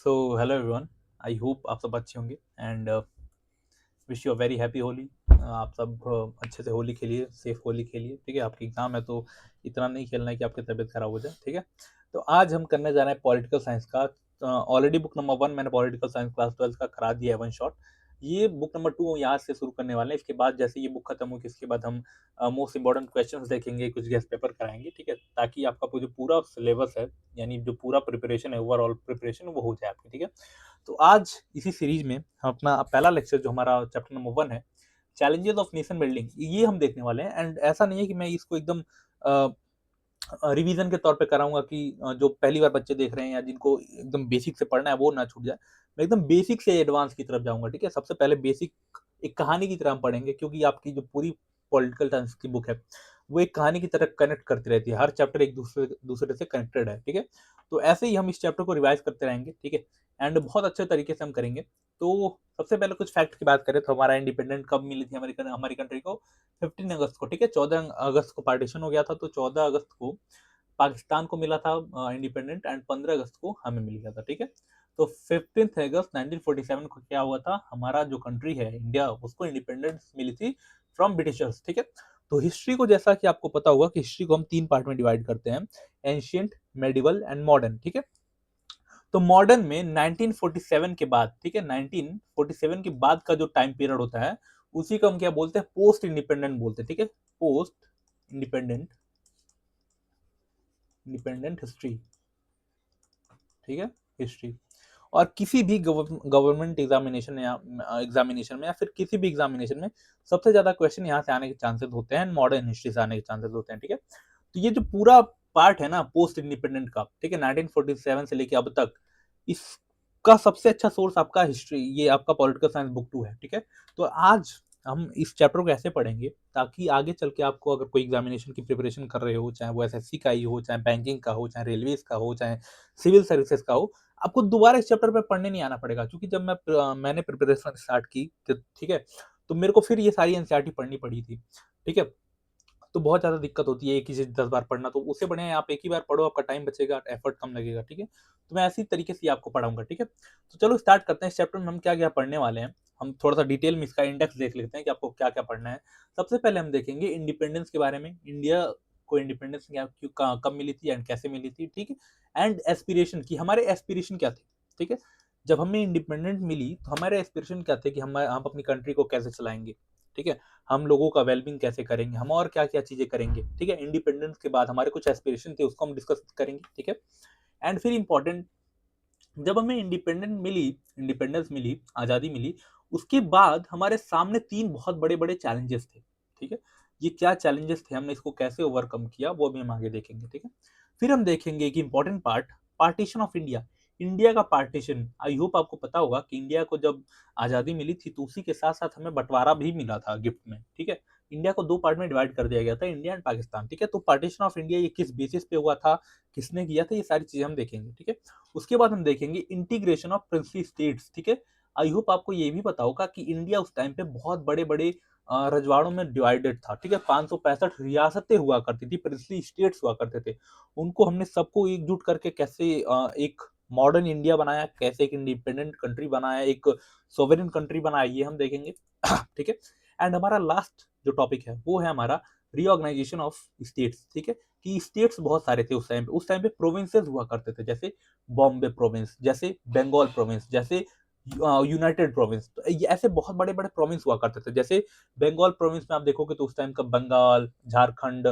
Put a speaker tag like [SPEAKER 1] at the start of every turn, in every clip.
[SPEAKER 1] So hello everyone. I hope आप सब अच्छे होंगे and wish you a very happy Holi. आप सब अच्छे से होली खेलिए, सेफ होली खेलिए। ठीक है, आपकी एग्जाम है तो इतना नहीं खेलना है कि आपकी तबीयत खराब हो जाए। ठीक है, तो आज हम करने जा रहे हैं पॉलिटिकल साइंस का। ऑलरेडी बुक नंबर 1 मैंने पॉलिटिकल साइंस क्लास 12 का करा दिया है वन शॉट। ये बुक नंबर 2 यहाँ से शुरू करने वाले हैं। इसके बाद जैसे ये बुक खत्म होगी इसके बाद हम मोस्ट इंपॉर्टेंट क्वेश्चंस देखेंगे, कुछ गेस्ट पेपर कराएंगे। ठीक है, ताकि आपका जो पूरा सिलेबस है, यानी जो पूरा प्रिपरेशन है, ओवरऑल प्रिपरेशन वो हो जाए आपकी। ठीक है, तो आज इसी सीरीज में हम अपना पहला लेक्चर जो हमारा चैप्टर नंबर 1 है, चैलेंजेस ऑफ नेशन बिल्डिंग, ये हम देखने वाले हैं। एंड ऐसा नहीं है कि मैं इसको एकदम रिवीजन के तौर पे कराऊंगा कि जो पहली बार बच्चे देख रहे हैं या जिनको एकदम बेसिक से पढ़ना है वो ना छूट जाए। मैं एकदम बेसिक से एडवांस की तरफ जाऊंगा। ठीक है, सबसे पहले बेसिक एक कहानी की तरह हम पढ़ेंगे, क्योंकि आपकी जो पूरी पॉलिटिकल साइंस की बुक है वो एक कहानी की तरह कनेक्ट करती रहती है। हर चैप्टर एक दूसरे दूसरे से कनेक्टेड है। ठीक है, तो ऐसे ही हम इस चैप्टर को रिवाइज करते रहेंगे। ठीक है, एंड बहुत अच्छे तरीके से हम करेंगे। तो सबसे पहले कुछ फैक्ट की बात करें तो हमारा इंडिपेंडेंट कब मिली थी हमारी कंट्री को? 15 अगस्त को। ठीक है, 14 अगस्त को पार्टीशन हो गया था, तो 14 अगस्त को पाकिस्तान को मिला था इंडिपेंडेंट, एंड 15 अगस्त को हमें मिल गया था। ठीक है, तो 15 अगस्त 1947 को क्या हुआ था, हमारा जो कंट्री है इंडिया, उसको इंडिपेंडेंस मिली थी फ्रॉम ब्रिटिशर्स। ठीक है, तो हिस्ट्री को, जैसा कि आपको पता होगा कि हिस्ट्री को हम 3 पार्ट में डिवाइड करते हैं, एंशियंट, मेडिवल एंड मॉडर्न। ठीक है, तो मॉडर्न में 1947 के बाद, ठीक है, 1947 के बाद का जो टाइम पीरियड होता है उसी को हम क्या बोलते हैं, पोस्ट इंडिपेंडेंट बोलते हैं। ठीक है, पोस्ट इंडिपेंडेंट इंडिपेंडेंट हिस्ट्री। ठीक है, हिस्ट्री। और किसी भी गवर्नमेंट एग्जामिनेशन में या फिर किसी भी एग्जामिनेशन में सबसे ज्यादा क्वेश्चन यहाँ से आने के चांसेस होते हैं, मॉडर्न हिस्ट्री से आने के चांसेस होते हैं। ठीक है, तो ये जो पूरा पार्ट है ना पोस्ट इंडिपेंडेंट का, ठीक है, 1947 से लेके अब तक, इसका सबसे अच्छा सोर्स आपका हिस्ट्री, ये आपका पॉलिटिकल साइंस बुक 2 है। ठीक है, तो आज हम इस चैप्टर को ऐसे पढ़ेंगे ताकि आगे चल के आपको अगर कोई एग्जामिनेशन की प्रिपरेशन कर रहे हो, चाहे वो एसएससी का ही हो, चाहे बैंकिंग का हो, चाहे रेलवेज का हो, चाहे सिविल सर्विसेज का हो, आपको दोबारा इस चैप्टर पे पढ़ने नहीं आना पड़ेगा। क्योंकि जब मैंने प्रिपरेशन स्टार्ट की, ठीक है, तो मेरे को फिर ये सारी एनसीईआरटी पढ़नी पड़ी थी। ठीक है, तो बहुत ज़्यादा दिक्कत होती है एक ही चीज़ 10 बार पढ़ना, तो उससे बढ़िया है आप एक ही बार पढ़ो, आपका टाइम बचेगा, एफर्ट कम लगेगा। ठीक है, तो मैं ऐसी तरीके से आपको पढ़ाऊंगा। ठीक है, तो चलो स्टार्ट करते हैं। इस चैप्टर में हम क्या क्या पढ़ने वाले हैं, हम थोड़ा सा डिटेल में इसका इंडेक्स देख लेते हैं कि आपको क्या क्या पढ़ना है। सबसे पहले हम देखेंगे इंडिपेंडेंस के बारे में, इंडिया को इंडिपेंडेंस कब मिली थी एंड कैसे मिली थी। ठीक है, एंड एस्पिरेशन की, हमारे एस्पिरेशन क्या थे। ठीक है, जब हमें इंडिपेंडेंट मिली तो हमारे एस्पिरेशन क्या थे कि हम अपनी कंट्री को कैसे चलाएंगे। ठीक है, हम लोगों का वेलबिंग कैसे करेंगे, हम और क्या क्या चीजें करेंगे। ठीक है, इंडिपेंडेंस के बाद हमारे कुछ एस्पिरेशन थे, उसको हम डिस्कस करेंगे। ठीक है, एंड फिर इंपॉर्टेंट, जब हमें इंडिपेंडेंस मिली, आजादी मिली, उसके बाद हमारे सामने 3 बहुत बड़े बड़े चैलेंजेस थे। ठीक है, ये क्या चैलेंजेस थे, हमने इसको कैसे ओवरकम किया, वो भी हम आगे देखेंगे। ठीक है, फिर हम देखेंगे कि important part, partition of India, India का पार्टीशन। आई होप आपको पता होगा कि इंडिया को जब आजादी मिली थी तो उसी के साथ साथ हमें बंटवारा भी मिला था गिफ्ट में। ठीक है, इंडिया को 2 पार्ट में डिवाइड कर दिया गया था, इंडिया एंड पाकिस्तान। ठीक है, तो पार्टीशन ऑफ इंडिया ये किस बेसिस पे हुआ था, किसने किया था, ये सारी चीजें हम देखेंगे। ठीक है, उसके बाद हम देखेंगे इंटीग्रेशन ऑफ प्रिंसली स्टेट्स। ठीक है, आई होप आपको ये भी पता होगा कि इंडिया उस टाइम पे बहुत बड़े बड़े रजवाड़ों में डिवाइडेड था। ठीक है, 565 रियासतें हुआ करती थी, प्रिंसली स्टेट्स हुआ करते थे। उनको हमने सबको एकजुट करके कैसे एक मॉडर्न इंडिया बनाया, कैसे एक इंडिपेंडेंट कंट्री बनाया, एक सोवरेन कंट्री बनाया, ये हम देखेंगे। ठीक है, एंड हमारा लास्ट जो टॉपिक है वो है हमारा रीऑर्गेनाइजेशन ऑफ स्टेट्स। ठीक है, कि स्टेट्स बहुत सारे थे उस टाइम पे प्रोविंसेस हुआ करते थे, जैसे बॉम्बे प्रोविंस, जैसे बंगाल प्रोविंस, जैसे यूनाइटेड प्रोविंस। तो ये ऐसे बहुत बड़े बड़े प्रोविंस हुआ करते थे। जैसे बंगाल प्रोविंस में आप देखोगे तो उस टाइम का बंगाल, झारखंड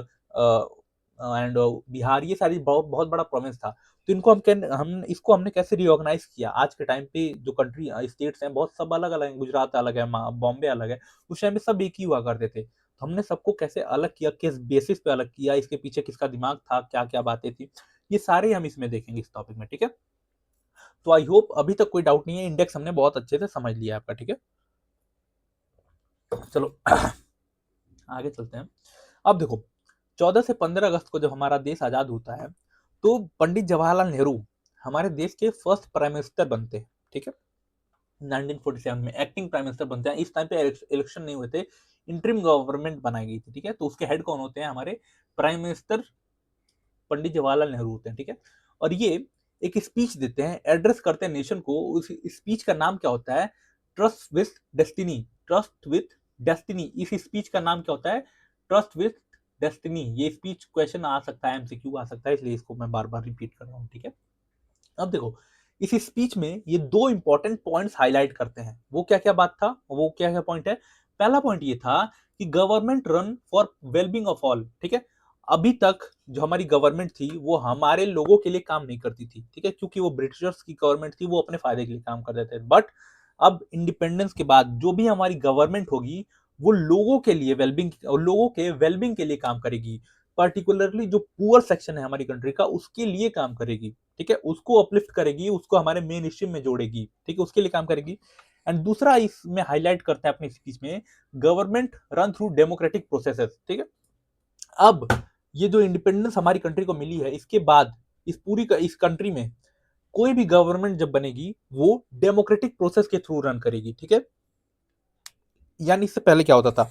[SPEAKER 1] एंड बिहार, ये सारी बहुत बहुत बड़ा प्रोविंस था। तो इनको हम इसको हमने कैसे रिऑर्गेनाइज किया, आज के टाइम पे जो कंट्री स्टेट्स हैं बहुत सब अलग अलग हैं, गुजरात अलग है, बॉम्बे अलग है, उस टाइम पे सब एक ही हुआ करते थे। तो हमने सबको कैसे अलग किया, किस बेसिस पे अलग किया, इसके पीछे किसका दिमाग था, क्या क्या बातें थी, ये सारे हम इसमें देखेंगे इस टॉपिक में। ठीक है, तो आई होप अभी तक कोई डाउट नहीं है, इंडेक्स हमने बहुत अच्छे से समझ लिया है आपका। ठीक है, चलो आगे चलते हैं। अब देखो, 14 से 15 अगस्त को जब हमारा देश आजाद होता है तो पंडित जवाहरलाल नेहरू हमारे देश के फर्स्ट प्राइम मिनिस्टर बनते हैं। ठीक है, 1947 में एक्टिंग प्राइम मिनिस्टर बनते हैं। इस टाइम पे इलेक्शन नहीं हुए थे, इंटरिम गवर्नमेंट बनाई गई थी। ठीक है, तो उसके हेड कौन होते हैं, हमारे प्राइम मिनिस्टर पंडित जवाहरलाल नेहरू होते हैं। ठीक है, और ये एक स्पीच देते हैं, एड्रेस करते हैं नेशन को। उस स्पीच का नाम क्या होता है? Trust with destiny. Trust with destiny, इस स्पीच का नाम क्या होता है? Trust with destiny. ये स्पीच क्वेश्चन आ सकता है, एमसीक्यू आ सकता है, इसलिए इसको मैं बार बार रिपीट कर रहा हूँ, ठीक है। अब देखो, इस स्पीच में ये दो इंपॉर्टेंट पॉइंट्स हाईलाइट करते हैं। वो क्या क्या बात था, वो क्या क्या पॉइंट है? पहला पॉइंट ये था कि government run for wellbeing of all, ठीक है। अभी तक जो हमारी गवर्नमेंट थी वो हमारे लोगों के लिए काम नहीं करती थी, ठीक है, क्योंकि वो ब्रिटिशर्स की गवर्नमेंट थी, वो अपने फायदे के लिए काम कर रहे थे। बट अब इंडिपेंडेंस के बाद जो भी हमारी गवर्नमेंट होगी वो लोगों के लिए वेलबिंग और लोगों के वेलबिंग के लिए काम करेगी। पर्टिकुलरली जो पुअर सेक्शन है हमारी कंट्री का, उसके लिए काम करेगी, ठीक है, उसको अपलिफ्ट करेगी, उसको हमारे मेन स्ट्रीम में जोड़ेगी, ठीक है, उसके लिए काम करेगी। एंड दूसरा इसमें हाईलाइट करते हैं अपनी स्पीच में, government run through democratic processes, ठीक है। अब ये जो इंडिपेंडेंस हमारी कंट्री को मिली है, इसके बाद इस कंट्री में कोई भी गवर्नमेंट जब बनेगी वो डेमोक्रेटिक प्रोसेस के थ्रू रन करेगी, ठीक है। यानी इससे पहले क्या होता था?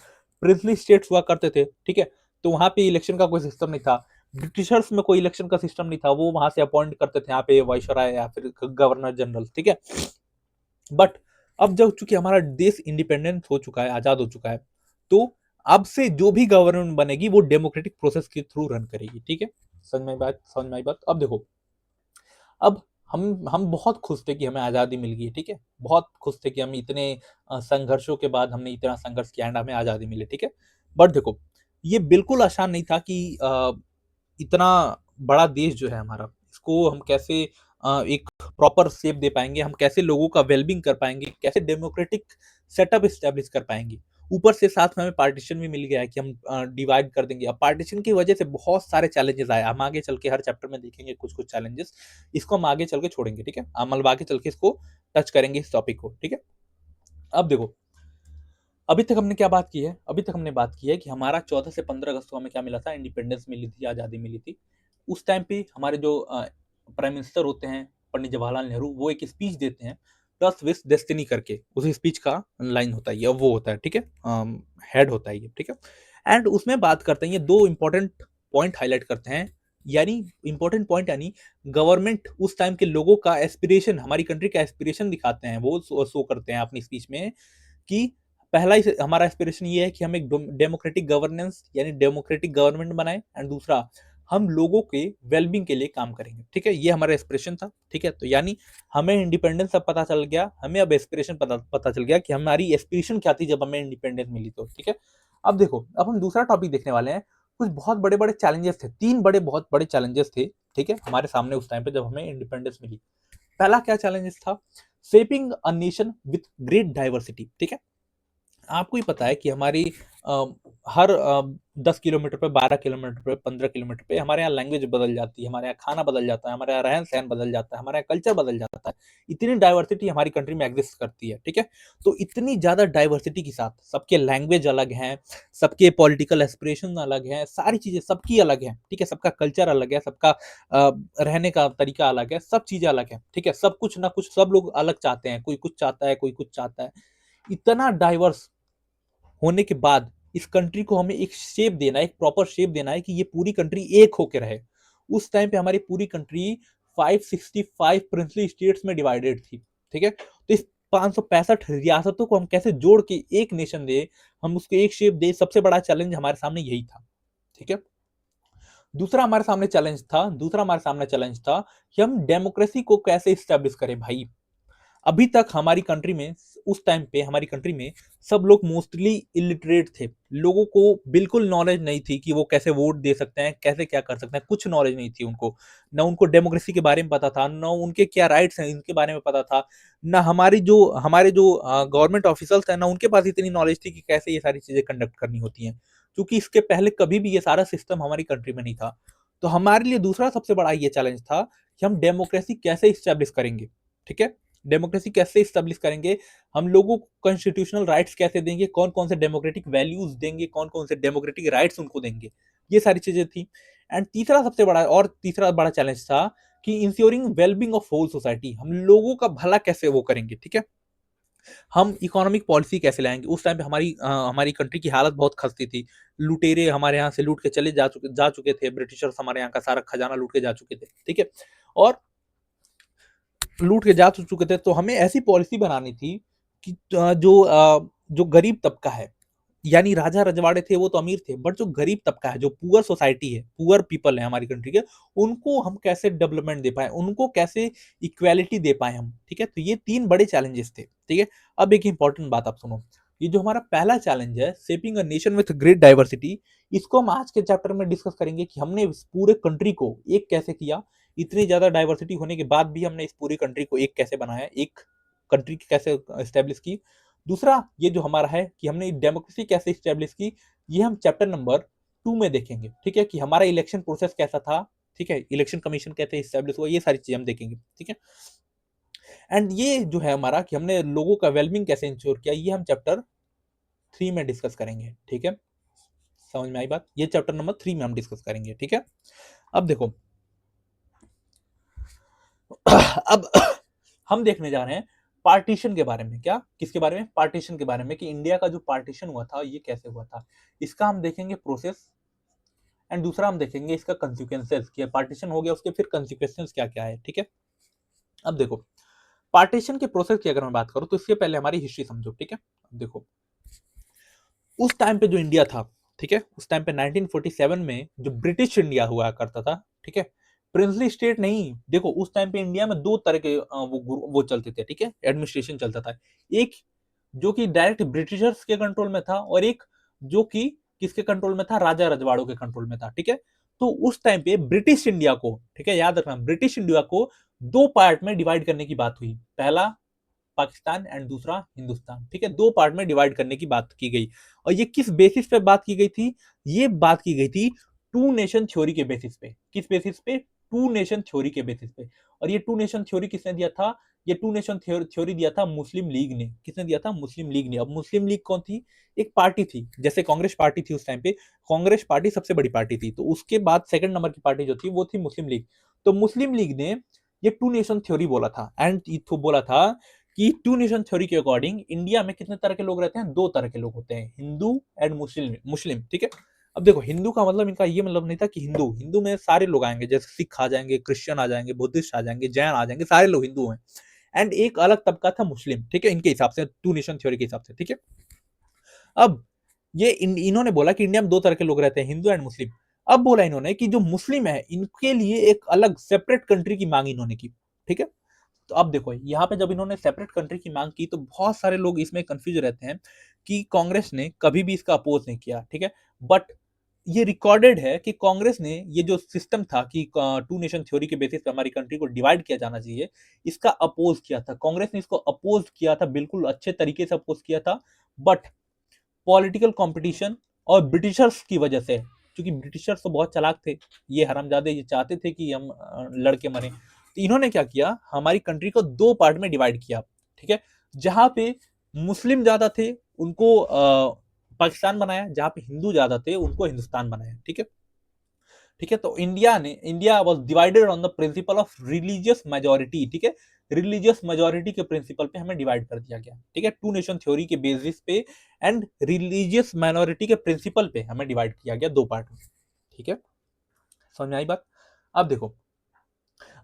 [SPEAKER 1] प्रिंसली स्टेट्स हुआ करते थे, ठीक है, तो वहां पे इलेक्शन का कोई सिस्टम नहीं था। ब्रिटिशर्स में कोई इलेक्शन का सिस्टम नहीं था, वो वहां से अपॉइंट करते थे यहाँ पे वाइसरॉय या फिर गवर्नर जनरल, ठीक है। बट अब जब चूंकि हमारा देश इंडिपेंडेंट हो चुका है, आजाद हो चुका है, तो अब से जो भी गवर्नमेंट बनेगी वो डेमोक्रेटिक प्रोसेस के थ्रू रन करेगी, ठीक है। समझ में आई बात? अब देखो, अब हम बहुत खुश थे कि हमें आज़ादी मिल गई, ठीक है? बहुत खुश थे कि हम इतने संघर्षों के बाद हमने इतना संघर्ष किया एंड हमें आज़ादी मिली, ठीक है? बट देखो, ये बिल्कुल आसान नहीं था कि इतना बड़ा देश जो है हमारा, इसको हम कैसे एक प्रॉपर शेप दे पाएँगे, हम कैसे लोगों का वेल-बीइंग कर पाएँगे, कैसे डेमोक्रेटिक सेटअप एस्टेब्लिश कर पाएँगे। ऊपर से साथ में हमें पार्टीशन भी मिल गया है कि हम डिवाइड कर देंगे। अब पार्टीशन की वजह से बहुत सारे चैलेंजेस आए। हम आगे चल के हर चैप्टर में देखेंगे कुछ-कुछ चैलेंजेस। इसको हम आगे चल के छोड़ेंगे, ठीक है? मतलब आगे चल के इसको टच करेंगे इस टॉपिक को, ठीक है? अब देखो, अभी तक हमने क्या बात की है? अभी तक हमने बात की है कि हमारा 14 से 15 अगस्त को हमें क्या मिला था? इंडिपेंडेंस मिली थी, आज़ादी मिली थी। उस टाइम पे हमारे जो प्राइम मिनिस्टर होते हैं, पंडित जवाहरलाल नेहरू, वो एक स्पीच देते हैं, ट्रस्ट विथ डेस्टिनी करके। उस स्पीच का लाइन होता है ये, वो होता है, ठीक है? हेड होता है ये, ठीक है? एंड उसमें बात करते हैं, ये 2 इम्पोर्टेंट पॉइंट हाइलाइट करते हैं, यानी इम्पोर्टेंट पॉइंट यानी गवर्नमेंट उस टाइम के लोगों का एस्पिरेशन, हमारी कंट्री का एस्पिरेशन दिखाते हैं, वो शो करते हैं अपनी स्पीच में कि पहला ही हमारा एस्पिरेशन ये है कि हम एक डेमोक्रेटिक गवर्नेंस यानी डेमोक्रेटिक गवर्नमेंट बनाएं एंड दूसरा हम लोगों के वेलबींग के लिए काम करेंगे, ठीक है। ये हमारा एस्पिरेशन था, ठीक है। तो यानी हमें इंडिपेंडेंस अब पता चल गया, हमें अब एस्पिरेशन पता चल गया कि हमारी एस्पिरेशन क्या थी जब हमें इंडिपेंडेंस मिली, तो ठीक है। अब देखो, अब हम दूसरा टॉपिक देखने वाले हैं। कुछ बहुत बड़े बड़े चैलेंजेस थे, 3 बहुत बड़े चैलेंजेस थे, ठीक है, हमारे सामने उस टाइम पे जब हमें इंडिपेंडेंस मिली। पहला क्या चैलेंजेस था? Shaping a nation with great diversity, ठीक है। आपको ही पता है कि हमारी अ, हर 10 किलोमीटर पे, 12 किलोमीटर पे, 15 किलोमीटर पे हमारे यहाँ लैंग्वेज बदल जाती है, हमारे यहाँ खाना बदल जाता है, हमारे यहाँ रहन-सहन बदल जाता है, हमारे यहाँ कल्चर बदल जाता है। इतनी डाइवर्सिटी हमारी कंट्री में एग्ज़िस्ट करती है, ठीक है? तो इतनी ज़्यादा डाइवर्सिटी के साथ सबके लैंग्वेज अलग हैं, सबके पॉलिटिकल एस्पिरेशन अलग हैं, सारी चीज़ें सबकी अलग हैं, ठीक है? सबका कल्चर अलग है, सबका रहने का तरीका अलग है, सब चीज़ें अलग हैं, ठीक है? सब कुछ ना कुछ सब लोग अलग चाहते हैं, कोई कुछ चाहता है, कोई कुछ चाहता है। इतना डाइवर्स होने के बाद इस कंट्री को हमें एक शेप देना है, एक प्रॉपर शेप देना है कि ये पूरी कंट्री एक होके रहे। उस टाइम पे हमारी पूरी कंट्री 565 प्रिंसली स्टेट्स में डिवाइडेड थी, ठीक है? तो इस 565 रियासतों को हम कैसे जोड़ के एक नेशन दे, हम उसको एक शेप दे, सबसे बड़ा चैलेंज हमारे सामने यही था, ठीक है? दूसरा हमारे सामने चैलेंज था कि हम डेमोक्रेसी को कैसे एस्टेब्लिश करें भाई। अभी तक हमारी कंट्री में, उस टाइम पे हमारी कंट्री में सब लोग मोस्टली इलिटरेट थे। लोगों को बिल्कुल नॉलेज नहीं थी कि वो कैसे वोट दे सकते हैं, कैसे क्या कर सकते हैं, कुछ नॉलेज नहीं थी उनको। ना उनको डेमोक्रेसी के बारे में पता था, ना उनके क्या राइट्स हैं इनके बारे में पता था, ना हमारे जो गवर्नमेंट ऑफिसर्स हैं, ना उनके पास इतनी नॉलेज थी कि कैसे ये सारी चीज़ें कंडक्ट करनी होती हैं। क्योंकि इसके पहले कभी भी ये सारा सिस्टम हमारी कंट्री में नहीं था। तो हमारे लिए दूसरा सबसे बड़ा ये चैलेंज था कि हम डेमोक्रेसी कैसे एस्टेब्लिश करेंगे, ठीक है? डेमोक्रेसी कैसे एस्टेब्लिश करेंगे, हम लोगों को कॉन्स्टिट्यूशनल राइट्स कैसे देंगे, कौन-कौन से डेमोक्रेटिक वैल्यूज देंगे, कौन-कौन से डेमोक्रेटिक राइट्स उनको देंगे, ये सारी चीजें थी। एंड तीसरा बड़ा चैलेंज था कि ensuring wellbeing of whole society, हम लोगों का भला कैसे वो करेंगे, ठीक है। हम इकोनॉमिक पॉलिसी कैसे लाएंगे। उस टाइम पे हमारी कंट्री की हालत बहुत खस्ती थी। लुटेरे हमारे यहाँ से लूट के जा चुके थे, ब्रिटिशर्स हमारे यहाँ का सारा खजाना लूट के जा चुके थे, ठीक है। और लूट के जा चुके थे, तो हमें ऐसी पॉलिसी बनानी थी कि जो गरीब तबका है, यानी राजा रजवाड़े थे वो तो अमीर थे, बट जो गरीब तबका है, जो पुअर सोसाइटी है, पुअर पीपल है हमारी कंट्री के, उनको हम कैसे डेवलपमेंट दे पाए, उनको कैसे इक्वालिटी दे पाए हम, ठीक है। तो ये 3 बड़े चैलेंजेस थे, ठीक है। अब एक इंपॉर्टेंट बात आप सुनो, ये जो हमारा पहला चैलेंज है, shaping a nation with great diversity, इसको हम आज के चैप्टर में डिस्कस करेंगे कि हमने इस पूरे कंट्री को एक कैसे किया, इतनी ज्यादा डाइवर्सिटी होने के बाद भी हमने इस पूरी कंट्री को एक कैसे बनाया, एक कंट्री कैसे एस्टेब्लिश की। दूसरा ये जो हमारा है कि हमने डेमोक्रेसी कैसे स्टैब्लिश की, ये हम चैप्टर नंबर 2 में देखेंगे, ठीक है, कि हमारा इलेक्शन प्रोसेस कैसा था, ठीक है, इलेक्शन कमीशन कैसे स्टैब्लिश हुआ, ये सारी चीजें हम देखेंगे, ठीक है। एंड ये जो है हमारा कि हमने लोगों का वेलबिंग कैसे इंश्योर किया, ये हम चैप्टर 3 में डिस्कस करेंगे, ठीक है। समझ में आई बात, ये चैप्टर नंबर 3 में हम डिस्कस करेंगे, ठीक है। अब देखो अब हम देखने जा रहे हैं पार्टीशन के बारे में, क्या किसके बारे में, पार्टीशन के बारे में, कि इंडिया का जो पार्टीशन हुआ था ये कैसे हुआ था, इसका हम देखेंगे प्रोसेस। एंड दूसरा हम देखेंगे इसका कंसिक्वेंसेस, कि पार्टीशन हो गया उसके फिर कंसिक्वेंसेस क्या क्या है, ठीक है। अब देखो पार्टीशन के प्रोसेस की अगर मैं बात करूं तो इससे पहले हमारी हिस्ट्री समझो, ठीक है। अब देखो उस टाइम पे जो इंडिया था, ठीक है, उस टाइम पे 1947 में जो ब्रिटिश इंडिया हुआ करता था, ठीक है, प्रिंसली स्टेट नहीं। देखो उस टाइम पे इंडिया में 2 तरह के वो चलते थे, ठीक है, एडमिनिस्ट्रेशन चलता था। एक जो कि डायरेक्ट ब्रिटिशर्स के कंट्रोल में था, और एक जो कि किसके कंट्रोल में था, राजा रजवाड़ों के कंट्रोल में था, ठीक है। तो उस टाइम पे ब्रिटिश इंडिया को, ठीक है, याद रखना, ब्रिटिश इंडिया को 2 पार्ट में डिवाइड करने की बात हुई, पहला पाकिस्तान एंड दूसरा हिंदुस्तान, ठीक है, 2 पार्ट में डिवाइड करने की बात की गई। और ये किस बेसिस पे बात की गई थी, ये बात की गई थी टू नेशन थ्योरी के बेसिस पे। किस बेसिस पे, टू नेशन थ्योरी के बेसिस पे। और ये टू नेशन थ्योरी किसने दिया था, ये टू नेशन थ्योरी दिया था मुस्लिम लीग ने। किसने दिया था, मुस्लिम लीग ने। अब मुस्लिम लीग कौन थी, एक पार्टी थी, जैसे कांग्रेस पार्टी थी उस टाइम पे, कांग्रेस पार्टी सबसे बड़ी पार्टी थी, तो उसके बाद सेकंड नंबर की पार्टी जो थी वो थी मुस्लिम लीग। तो मुस्लिम लीग ने ये टू नेशन थ्योरी बोला था, एंड बोला था कि टू नेशन थ्योरी के अकॉर्डिंग इंडिया में कितने तरह के लोग रहते हैं, 2 तरह के लोग होते हैं, हिंदू एंड मुस्लिम मुस्लिम, ठीक है। अब देखो हिंदू का मतलब इनका ये मतलब नहीं था कि हिंदू हिंदू में सारे लोग आएंगे, जैसे सिख आ जाएंगे, क्रिश्चियन आ जाएंगे, बुद्धिस्ट आ जाएंगे, जैन आ जाएंगे, सारे लोग हिंदू हैं। एंड एक अलग तबका था मुस्लिम, ठीक है, इनके हिसाब से, टू नेशन थ्योरी के हिसाब से, ठीक है। अब ये इन्होंने बोला कि इंडिया में 2 तरह के लोग रहते हैं, हिंदू एंड मुस्लिम। अब बोला इन्होंने कि जो मुस्लिम है इनके लिए एक अलग सेपरेट कंट्री की मांग इन्होंने की, ठीक है। तो अब देखो यहाँ पे जब इन्होंने सेपरेट कंट्री की मांग की तो बहुत सारे लोग इसमें कंफ्यूज रहते हैं कि कांग्रेस ने कभी भी इसका अपोज नहीं किया, ठीक है। बट ये रिकॉर्डेड है कि कांग्रेस ने ये जो सिस्टम था कि टू नेशन थ्योरी के बेसिस पे हमारी कंट्री को डिवाइड किया जाना चाहिए, इसका अपोज किया था कांग्रेस ने, इसको अपोज किया था, बिल्कुल अच्छे तरीके से अपोज किया था। बट पॉलिटिकल कंपटीशन और ब्रिटिशर्स की वजह से, क्योंकि ब्रिटिशर्स तो बहुत चालाक थे, ये हरामजादे ये चाहते थे कि हम लड़के मरे, तो इन्होंने क्या किया, हमारी कंट्री को 2 पार्ट में डिवाइड किया, ठीक है। जहां पे मुस्लिम ज्यादा थे उनको पाकिस्तान बनाया, जहां पे हिंदू ज्यादा थे उनको हिंदुस्तान बनाया, ठीक है। ठीक है, तो India was divided on the principle of religious majority, ठीक है, रिलीजियस मेजोरिटी के प्रिंसिपल पे हमें डिवाइड कर दिया गया, ठीक है, टू नेशन थ्योरी के बेसिस पे एंड रिलीजियस माइनॉरिटी के प्रिंसिपल पे हमें डिवाइड किया गया 2 पार्ट में, ठीक है। समझ में आई बात। अब देखो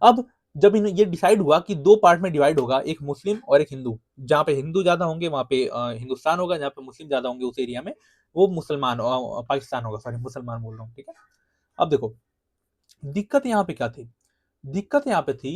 [SPEAKER 1] अब जब ये डिसाइड हुआ कि 2 पार्ट में डिवाइड होगा, एक मुस्लिम और एक हिंदू, जहां पे हिंदू ज्यादा होंगे वहां पे हिंदुस्तान होगा, जहां पे मुस्लिम ज्यादा होंगे उस एरिया में वो मुसलमान पाकिस्तान होगा, सॉरी मुसलमान बोल रहा हूँ, ठीक है। अब देखो दिक्कत यहाँ पे क्या थी, दिक्कत यहाँ पे थी,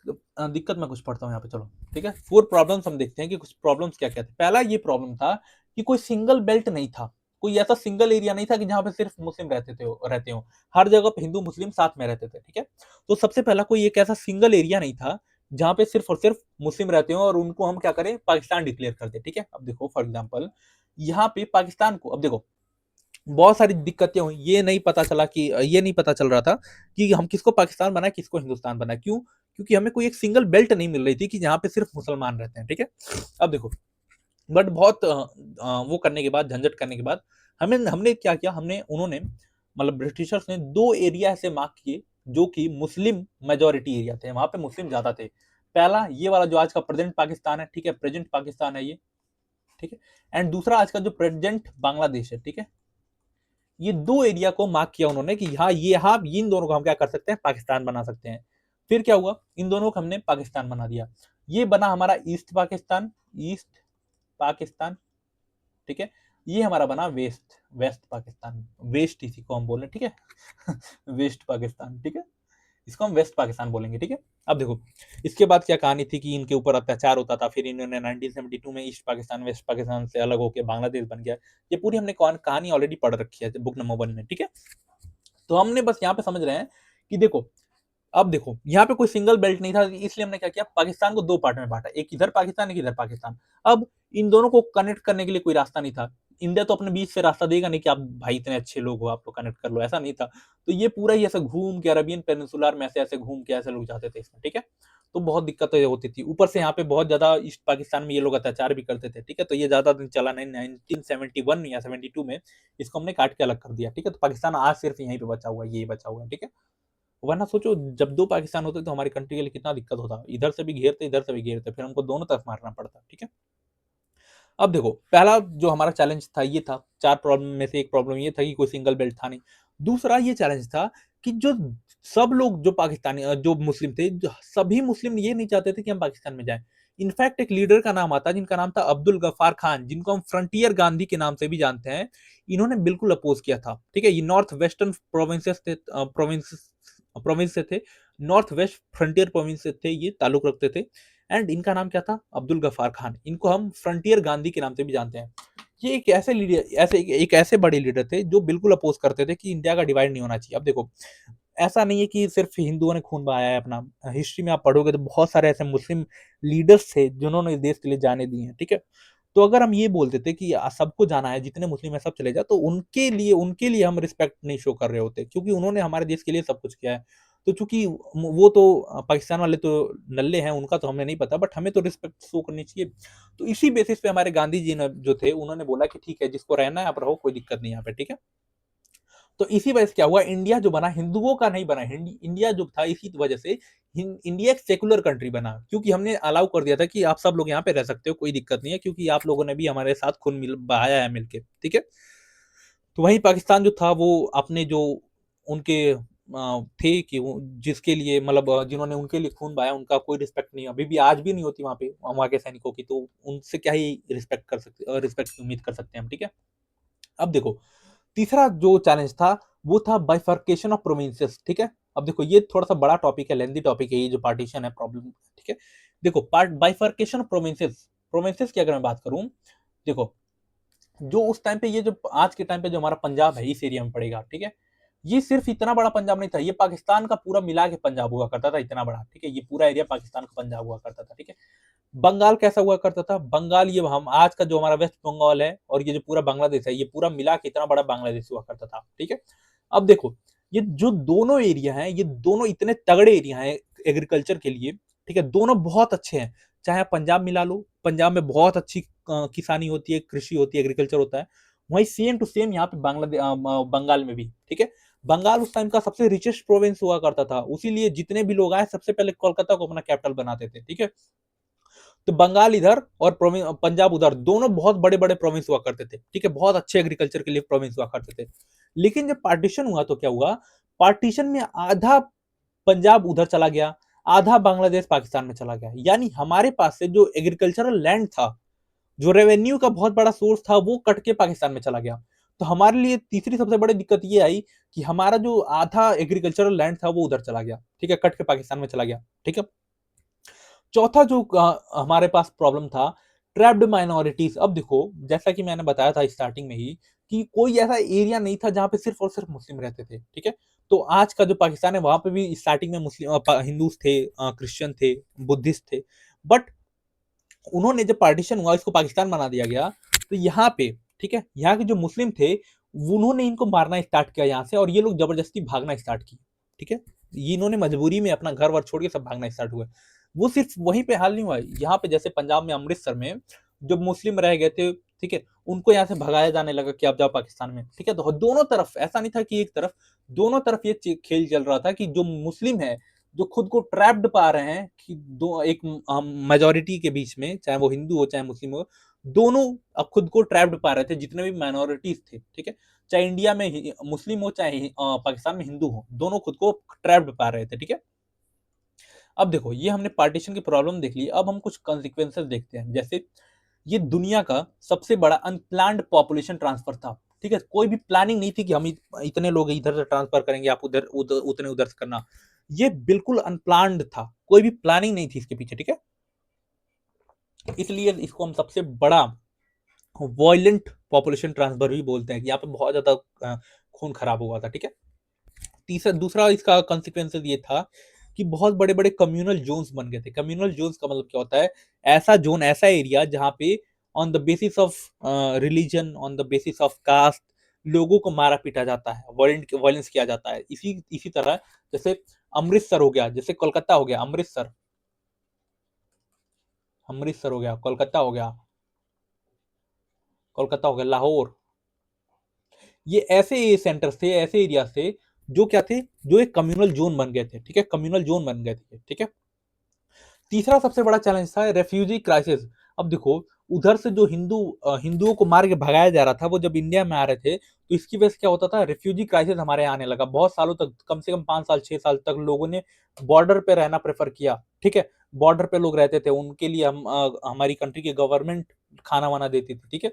[SPEAKER 1] दिक्कत मैं कुछ पढ़ता हूँ यहाँ पे, चलो ठीक है। 4 प्रॉब्लम्स हम देखते हैं कि कुछ प्रॉब्लम्स क्या क्या थे। पहला ये प्रॉब्लम था कि कोई सिंगल बेल्ट नहीं था, कोई ऐसा सिंगल एरिया नहीं था कि जहां पे सिर्फ मुस्लिम रहते हो, हर जगह पे हिंदू मुस्लिम साथ में रहते थे, ठीक है। तो सबसे पहला कोई एक ऐसा सिंगल एरिया नहीं था जहां पे सिर्फ और सिर्फ मुस्लिम रहते हो और उनको हम क्या करें, पाकिस्तान डिक्लेयर कर दे, ठीक है। अब देखो फॉर एग्जाम्पल यहाँ पे पाकिस्तान को, अब देखो बहुत सारी दिक्कतें हुई, ये नहीं पता चल रहा था कि हम किसको पाकिस्तान बनाए किसको हिंदुस्तान बनाए, क्यों, क्योंकि हमें कोई एक सिंगल बेल्ट नहीं मिल रही थी कि जहां पे सिर्फ मुसलमान रहते हैं, ठीक है। अब देखो बट बहुत वो करने के बाद, झंझट करने के बाद हमने क्या किया, हमने उन्होंने मतलब ब्रिटिशर्स ने 2 एरिया ऐसे मार्क किए जो कि मुस्लिम मेजोरिटी एरिया थे, वहां पे मुस्लिम ज्यादा थे। पहला ये वाला जो आज का प्रेजेंट पाकिस्तान है, ठीक है, प्रेजेंट पाकिस्तान है ये, ठीक है। एंड दूसरा आज का जो प्रेजेंट बांग्लादेश है, ठीक है। ये 2 एरिया को मार्क किया उन्होंने कि हाँ ये इन दोनों को हम क्या कर सकते हैं, पाकिस्तान बना सकते हैं। फिर क्या हुआ, इन दोनों को हमने पाकिस्तान बना दिया, ये बना हमारा ईस्ट पाकिस्तान, ईस्ट पाकिस्तान, ठीक है। ये हमारा बना वेस्ट वेस्ट पाकिस्तान, वेस्ट इसी को हम बोल रहे हैं, ठीक है। वेस्ट पाकिस्तान, ठीक है, इसको हम वेस्ट पाकिस्तान बोलेंगे, ठीक है। अब देखो इसके बाद क्या कहानी थी कि इनके ऊपर अत्याचार होता था, फिर इन्होंने 1972 में ईस्ट पाकिस्तान वेस्ट पाकिस्तान से अलग होकर बांग्लादेश बन गया। ये पूरी हमने कहानी ऑलरेडी पढ़ रखी है बुक नंबर 1 में, ठीक है। तो हमने बस यहाँ पे समझ रहे हैं कि देखो, अब देखो यहाँ पे कोई सिंगल बेल्ट नहीं था, इसलिए हमने क्या किया, पाकिस्तान को दो पार्ट में बांटा, एक इधर पाकिस्तान, एक इधर पाकिस्तान। अब इन दोनों को कनेक्ट करने के लिए कोई रास्ता नहीं था, इंडिया तो अपने बीच से रास्ता देगा नहीं कि आप भाई इतने अच्छे लोग हो, आप लोग कनेक्ट कर लो, ऐसा नहीं था। तो ये पूरा ही ऐसे घूम के अरबियन पेनिनसुलर में ऐसे ऐसे घूम के ऐसे लोग जाते थे इसमें, ठीक है। तो बहुत दिक्कतें होती थी, ऊपर से यहाँ पे बहुत ज्यादा ईस्ट पाकिस्तान में ये लोग अत्याचार भी करते थे, ठीक है। तो ये ज्यादा दिन चला नहीं, 1971 या 72 में इसको हमने काट के अलग कर दिया, ठीक है। तो पाकिस्तान आज सिर्फ यहीं पे बचा हुआ है, ये बचा हुआ है, ठीक है। वरना सोचो जब दो पाकिस्तान होते तो हमारी कंट्री के लिए कितना दिक्कत होता, इधर से भी घेरते इधर से भी घेरते, फिर हमको दोनों तरफ मारना पड़ता, ठीक है। अब देखो पहला जो हमारा चैलेंज था ये था, चार प्रॉब्लम में से एक प्रॉब्लम ये था कि कोई सिंगल बेल्ट था नहीं। दूसरा ये चैलेंज था कि जो सब लोग जो पाकिस्तानी जो मुस्लिम थे, सभी मुस्लिम ये नहीं चाहते थे कि हम पाकिस्तान में जाएं। इनफैक्ट एक लीडर का नाम आता जिनका नाम था अब्दुल गफ्फार खान, जिनको हम फ्रंटियर गांधी के नाम से भी जानते हैं। इन्होंने बिल्कुल अपोज किया था, ठीक है। ये नॉर्थ वेस्टर्न प्रोविंसेस थे, प्रोविंस से थे, नॉर्थ वेस्ट फ्रंटियर प्रोविंस से थे, ये ताल्लुक रखते थे। एंड इनका नाम क्या था, अब्दुल गफ्फार खान, इनको हम फ्रंटियर गांधी के नाम से भी जानते हैं। ये एक ऐसे लीडर, एक ऐसे बड़े लीडर थे जो बिल्कुल अपोज करते थे कि इंडिया का डिवाइड नहीं होना चाहिए। अब देखो ऐसा नहीं है कि सिर्फ हिंदुओं ने खून बहाया है अपना, हिस्ट्री में आप पढ़ोगे तो बहुत सारे ऐसे मुस्लिम लीडर्स थे जिन्होंने इस देश के लिए जाने दी हैं, ठीक है। तो अगर हम ये बोलते थे कि सबको जाना है, जितने मुस्लिम है सब चले जाए, तो उनके लिए हम रिस्पेक्ट नहीं शो कर रहे होते, क्योंकि उन्होंने हमारे देश के लिए सब कुछ किया है। तो चूंकि वो तो पाकिस्तान वाले तो नल्ले हैं, उनका तो हमें नहीं पता, बट हमें तो रिस्पेक्ट शो करनी चाहिए। तो इसी बेसिस पे हमारे गांधी जी ने जो थे उन्होंने बोला कि ठीक है, जिसको रहना है आप रहो, कोई दिक्कत नहीं यहाँ पे, ठीक है। तो इसी वजह से क्या हुआ, इंडिया जो बना हिंदुओं का नहीं बना, इंडिया जो था इसी वजह से इंडिया एक सेकुलर कंट्री बना, क्योंकि हमने अलाउ कर दिया था कि आप सब लोग यहाँ पे रह सकते हो, कोई दिक्कत नहीं है, क्योंकि आप लोगों ने भी हमारे साथ खून बहाया है मिलके, ठीक है। तो वहीं पाकिस्तान जो था वो अपने जो उनके थे कि वो जिसके लिए मतलब जिन्होंने उनके लिए खून बहाया, उनका कोई रिस्पेक्ट नहीं, अभी भी आज भी नहीं होती वहां पे वहां के सैनिकों की, तो उनसे क्या ही रिस्पेक्ट की उम्मीद कर सकते हैं हम, ठीक है। अब देखो तीसरा जो चैलेंज था वो था बाइफर्केशन ऑफ प्रोविंसेस, ठीक है। अब देखो ये थोड़ा सा बड़ा टॉपिक है, लेंथी टॉपिक है, ये जो पार्टीशन है प्रॉब्लम, ठीक है। देखो part bifurcation of provinces, provinces की अगर मैं बात करूं, देखो जो उस टाइम पे ये जो आज के टाइम पे जो हमारा पंजाब है इस एरिया में पड़ेगा, ठीक है। ये सिर्फ इतना बड़ा पंजाब नहीं था, ये पाकिस्तान का पूरा मिला के पंजाब हुआ करता था, इतना बड़ा, ठीक है। ये पूरा एरिया पाकिस्तान का पंजाब हुआ करता था, ठीक है। बंगाल कैसा हुआ करता था, बंगाल ये हम आज का जो हमारा वेस्ट बंगाल है और ये जो पूरा बांग्लादेश है, ये पूरा मिला के इतना बड़ा बांग्लादेश हुआ करता था, ठीक है। अब देखो ये जो दोनों एरिया हैं, ये दोनों इतने तगड़े एरिया हैं एग्रीकल्चर के लिए, ठीक है। दोनों बहुत अच्छे हैं, चाहे पंजाब मिला लो, पंजाब में बहुत अच्छी किसानी होती है, कृषि होती है, एग्रीकल्चर होता है। वही सेम टू सेम यहाँ पे बंगाल में भी, ठीक है। बंगाल उस टाइम का सबसे रिचेस्ट प्रोविंस हुआ करता था, उसीलिए जितने भी लोग आए सबसे पहले कोलकाता को अपना कैपिटल बनाते थे, ठीक है। तो बंगाल इधर और पंजाब उधर, दोनों बहुत बड़े बड़े प्रोविंस हुआ करते थे, ठीक है। बहुत अच्छे एग्रीकल्चर के लिए प्रोविंस हुआ करते थे। लेकिन जब पार्टीशन हुआ तो क्या हुआ, पार्टीशन में आधा पंजाब उधर चला गया, आधा बांग्लादेश पाकिस्तान में चला गया, यानी हमारे पास से जो एग्रीकल्चरल लैंड था, जो रेवेन्यू का बहुत बड़ा सोर्स था, वो कट के पाकिस्तान में चला गया। तो हमारे लिए तीसरी सबसे बड़ी दिक्कत ये आई कि हमारा जो आधा एग्रीकल्चरल लैंड था वो उधर चला गया, ठीक है, कट के पाकिस्तान में चला गया, ठीक है। चौथा जो हमारे पास प्रॉब्लम था, ट्रैप्ड माइनॉरिटीज। अब देखो जैसा कि मैंने बताया था स्टार्टिंग में ही कि कोई ऐसा एरिया नहीं था जहां पे सिर्फ और सिर्फ मुस्लिम रहते थे, ठीक है। तो आज का जो पाकिस्तान है वहां पे भी स्टार्टिंग में मुस्लिम हिंदूज थे, क्रिश्चियन थे, बुद्धिस्ट थे, बट उन्होंने जब पार्टीशन हुआ, इसको पाकिस्तान बना दिया गया, तो यहाँ पे, ठीक है, यहाँ के जो मुस्लिम थे उन्होंने इनको मारना स्टार्ट किया यहाँ से, और ये लोग जबरदस्ती भागना स्टार्ट किए, ठीक है। ये इन्होंने मजबूरी में अपना घर वर छोड़ के सब भागना स्टार्ट हुए। वो सिर्फ वहीं पे हाल नहीं हुआ, यहाँ पे जैसे पंजाब में अमृतसर में जो मुस्लिम रह गए थे, ठीक है, उनको यहाँ से भगाया जाने लगा कि आप जाओ पाकिस्तान में, ठीक है। तो दोनों तरफ, ऐसा नहीं था कि एक तरफ, दोनों तरफ ये खेल चल रहा था कि जो मुस्लिम है, जो खुद को ट्रैप्ड पा रहे हैं कि दो एक मेजोरिटी के बीच में, चाहे वो हिंदू हो चाहे मुस्लिम हो, दोनों अब खुद को ट्रैप्ड पा रहे थे, जितने भी माइनॉरिटीज थे, ठीक है। चाहे इंडिया में मुस्लिम हो चाहे पाकिस्तान में हिंदू हो, दोनों खुद को ट्रैप्ड पा रहे थे, ठीक है। अब देखो ये हमने पार्टीशन की प्रॉब्लम देख ली, अब हम कुछ कॉन्सिक्वेंसेस देखते हैं। जैसे ये दुनिया का सबसे बड़ा अनप्लान्ड पॉपुलेशन ट्रांसफर था, ठीक है, कोई भी प्लानिंग नहीं थी कि हम इतने लोग इधर से ट्रांसफर करेंगे, आप उधर उधर उतने उधर से करना। ये बिल्कुल अनप्लान्ड था, कोई भी प्लानिंग नहीं थी इसके पीछे, ठीक है। इसलिए इसको हम सबसे बड़ा वायलेंट पॉपुलेशन ट्रांसफर भी बोलते हैं कि यहाँ पे बहुत ज्यादा खून खराब हुआ था, ठीक है। तीसरा दूसरा इसका कॉन्सिक्वेंसेस ये था कि बहुत बड़े बड़े कम्युनल जोन्स बन गए थे। कम्युनल जोन्स का मतलब क्या होता है? ऐसा जोन, ऐसा एरिया जहाँ पे on the basis of religion, on the basis of caste लोगों को मारा पीटा जाता है, वायलेंस किया जाता है। इसी इसी तरह जैसे अमृतसर हो गया, जैसे कोलकाता हो गया, अमृतसर अमृतसर हो गया, कोलकाता हो गया, कोलकाता हो गया, लाहौर, ये ऐसे सेंटर्स थे, ऐसे एरिया थे जो क्या थे, जो एक कम्युनल जोन बन गए थे, ठीक है, कम्युनल जोन बन गए थे, ठीक है। तीसरा सबसे बड़ा चैलेंज था रेफ्यूजी क्राइसिस। अब देखो उधर से जो हिंदुओं को मार के भगाया जा रहा था, वो जब इंडिया में आ रहे थे तो इसकी वजह से क्या होता था, रेफ्यूजी क्राइसिस हमारे यहाँ आने लगा। बहुत सालों तक, कम से कम 5 साल 6 साल तक लोगों ने बॉर्डर पे रहना प्रेफर किया, ठीक है। बॉर्डर पे लोग रहते थे, उनके लिए हमारी कंट्री की गवर्नमेंट खाना वाना देती थी, ठीक है।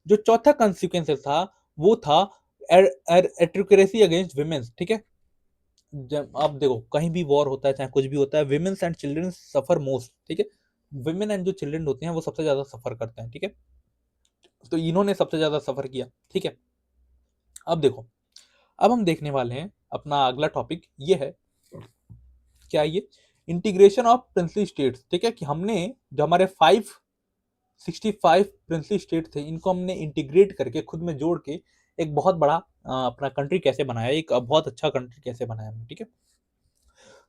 [SPEAKER 1] जो चौथा कॉन्सिक्वेंस था वो था एट्रोक्रेसी अगेंस्ट विमेन्स, ठीक है। जब आप देखो कहीं भी वॉर होता है, चाहे कुछ भी होता है, women's and children suffer most, ठीक है। विमेन एंड जो चिल्ड्रन होते हैं वो सबसे ज्यादा सफर करते हैं, ठीक है। तो इन्होंने सबसे ज्यादा सफर किया, ठीक है। अब देखो, अब हम देखने वाले हैं अपना अगला टॉपिक, ये है क्या, ये इंटीग्रेशन ऑफ प्रिंसली स्टेट्स, ठीक है। कि हमने जो हमारे 565 प्रिंसली स्टेट थे, इनको हमने इंटीग्रेट करके खुद में जोड़ के एक बहुत बड़ा अपना कंट्री कैसे बनाया, एक बहुत अच्छा कंट्री कैसे बनाया हमने, ठीक है।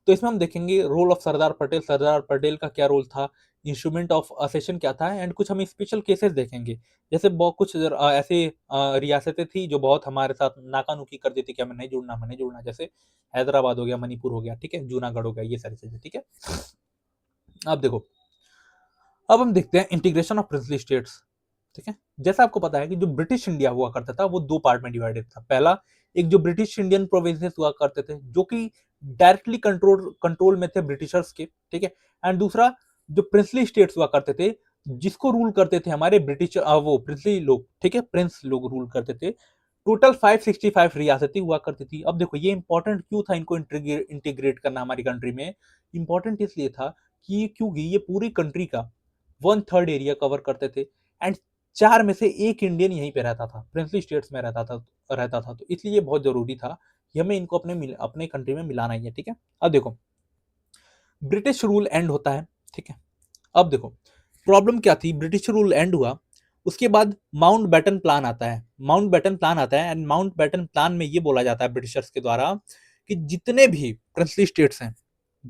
[SPEAKER 1] तो इसमें हम देखेंगे रोल ऑफ सरदार पटेल, सरदार पटेल का क्या रोल था, इंस्ट्रूमेंट ऑफ असेशन क्या था, एंड कुछ हम स्पेशल केसेस देखेंगे। जैसे बहुत कुछ ऐसे रियासतें थी जो बहुत हमारे साथ नाकानुकी कर देती कि हमें नहीं जुड़ना, हमें नहीं जुड़ना, जैसे हैदराबाद हो गया, मणिपुर हो गया, ठीक है, जूनागढ़ हो गया, ये सारी चीजें, ठीक है। अब देखो, अब हम देखते हैं इंटीग्रेशन ऑफ प्रिंसली स्टेट्स, ठीक है। जैसा आपको पता है कि जो ब्रिटिश इंडिया हुआ करता था वो दो पार्ट में डिवाइडेड था। पहला, एक जो ब्रिटिश इंडियन प्रोविंसेस हुआ करते थे जो कि डायरेक्टली कंट्रोल में थे ब्रिटिशर्स के, ठीक है। एंड दूसरा, जो प्रिंसली स्टेट्स हुआ करते थे जिसको रूल करते थे हमारे ब्रिटिश वो प्रिंसली लोग, ठीक है, प्रिंस लोग रूल करते थे। टोटल 565 रियासतें हुआ करती थी। अब देखो ये इंपॉर्टेंट क्यों था इनको इंटीग्रेट करना हमारी कंट्री में? इंपॉर्टेंट इसलिए था कि क्योंकि ये पूरी कंट्री का 1/3 एरिया कवर करते थे, एंड 4 में से 1 इंडियन यहीं पे रहता था, प्रिंसली स्टेट्स में रहता था। तो इसलिए बहुत जरूरी था कि हमें इनको अपने कंट्री में मिलाना ही है, ठीक है। अब देखो ब्रिटिश रूल एंड होता है, ठीक है। अब देखो प्रॉब्लम क्या थी, ब्रिटिश रूल एंड हुआ, उसके बाद माउंट बैटन प्लान आता है। माउंट बैटन प्लान आता है, एंड माउंट बैटन प्लान में ये बोला जाता है ब्रिटिशर्स के द्वारा कि जितने भी प्रिंसली स्टेट्स हैं,